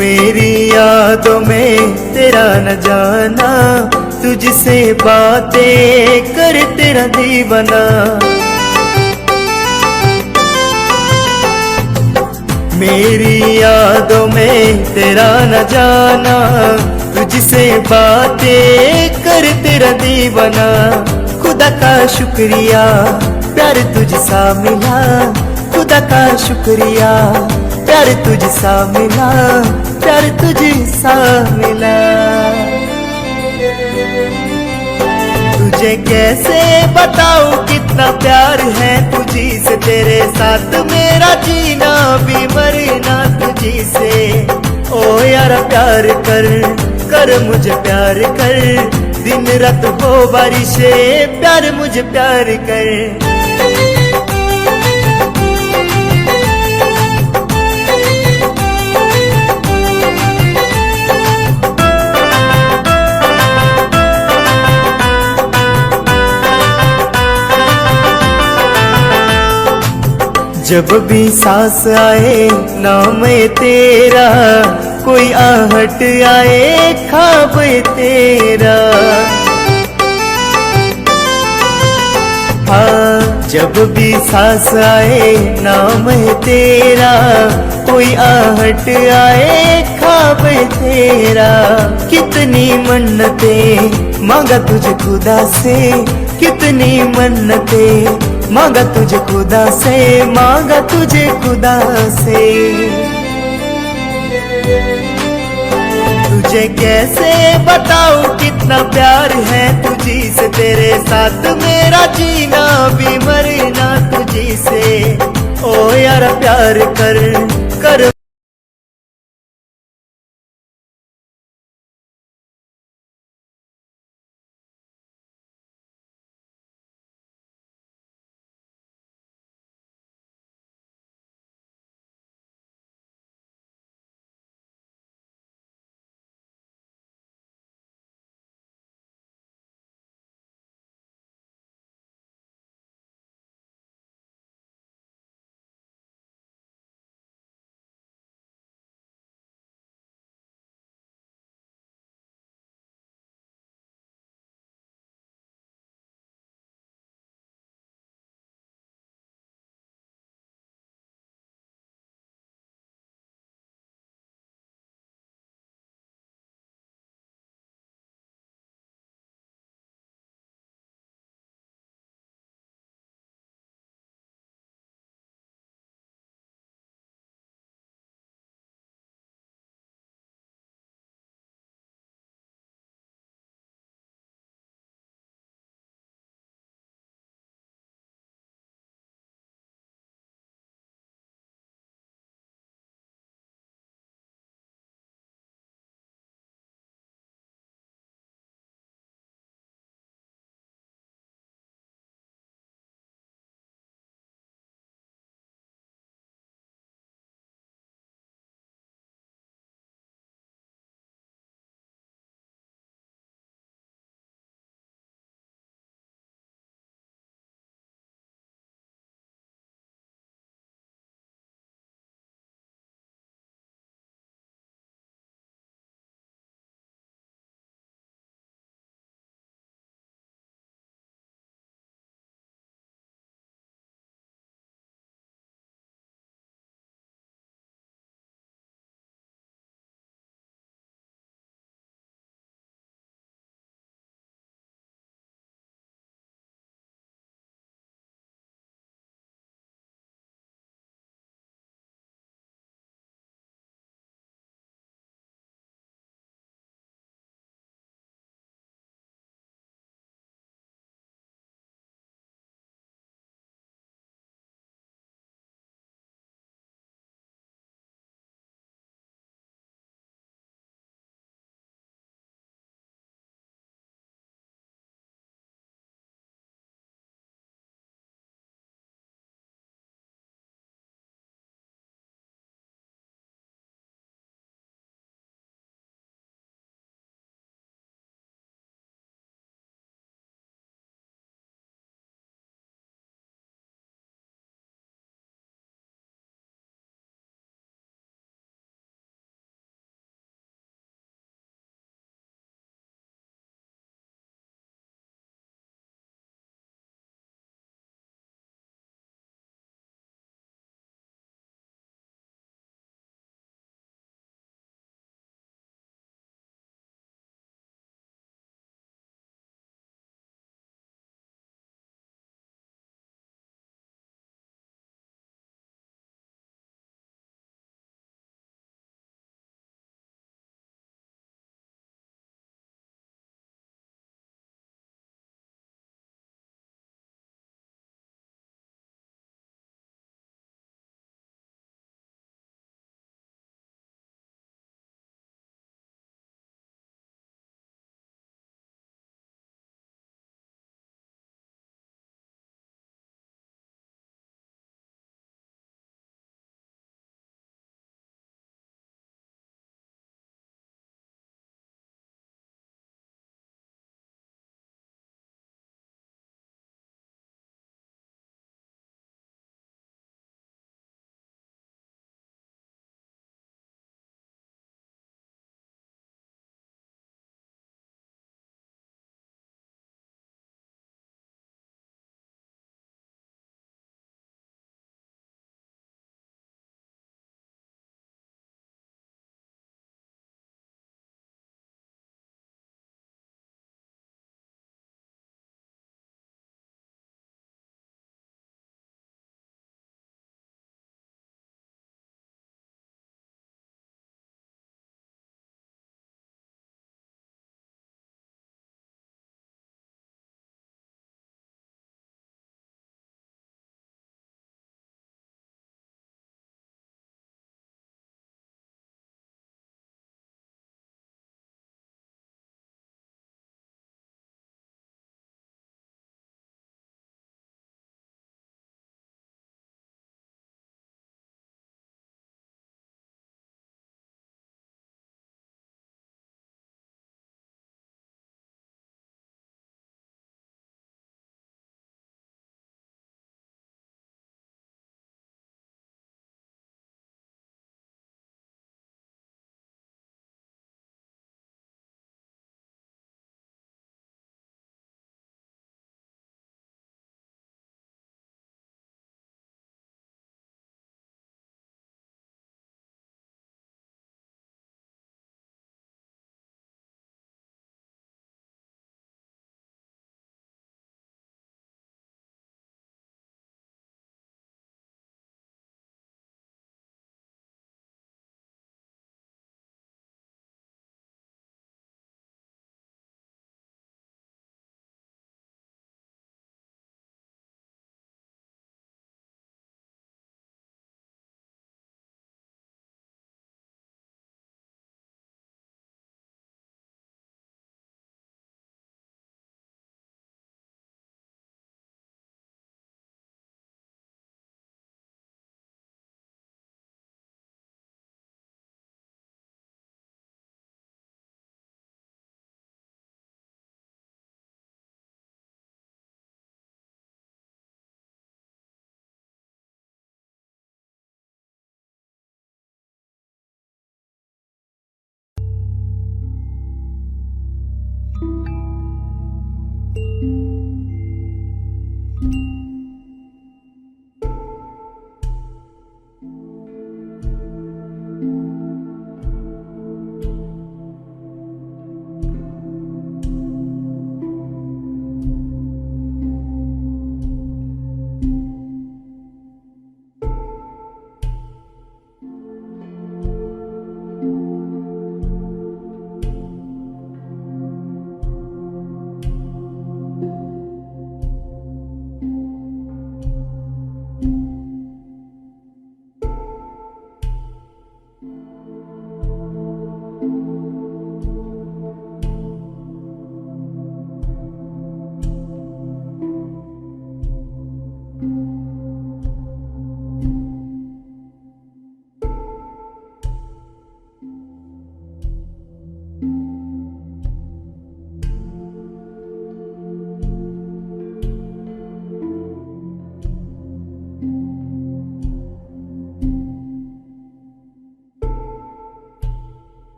मेरी यादों में तेरा न जाना तुझसे बातें कर तेरा दीवाना मेरी यादों में तेरा न जाना तुझसे बातें कर तेरा दीवाना खुदा का शुक्रिया प्यार तुझसा मिला खुदा का शुक्रिया प्यार तुझसा मिला प्यार तुझसा मिला तुझे कैसे बताऊं कितना प्यार है तुझी से तेरे साथ मेरा जीना भी मरना तुझी से ओ यार प्यार कर कर मुझे प्यार कर दिन रात हो बारिशे प्यार मुझे प्यार कर जब भी सांस आए नाम तेरा, कोई आहट आए ख्वाब तेरा। हाँ, जब भी सांस आए नाम तेरा, कोई आहट आए ख्वाब तेरा। कितनी मन्नतें मांगा तुझे खुदा से, कितनी मन्नतें मांगा तुझे खुदा से, मांगा तुझे खुदा से। तुझे कैसे बताऊं कितना प्यार है तुझी से, तेरे साथ मेरा जीना भी मरना तुझी से। ओ यार प्यार कर कर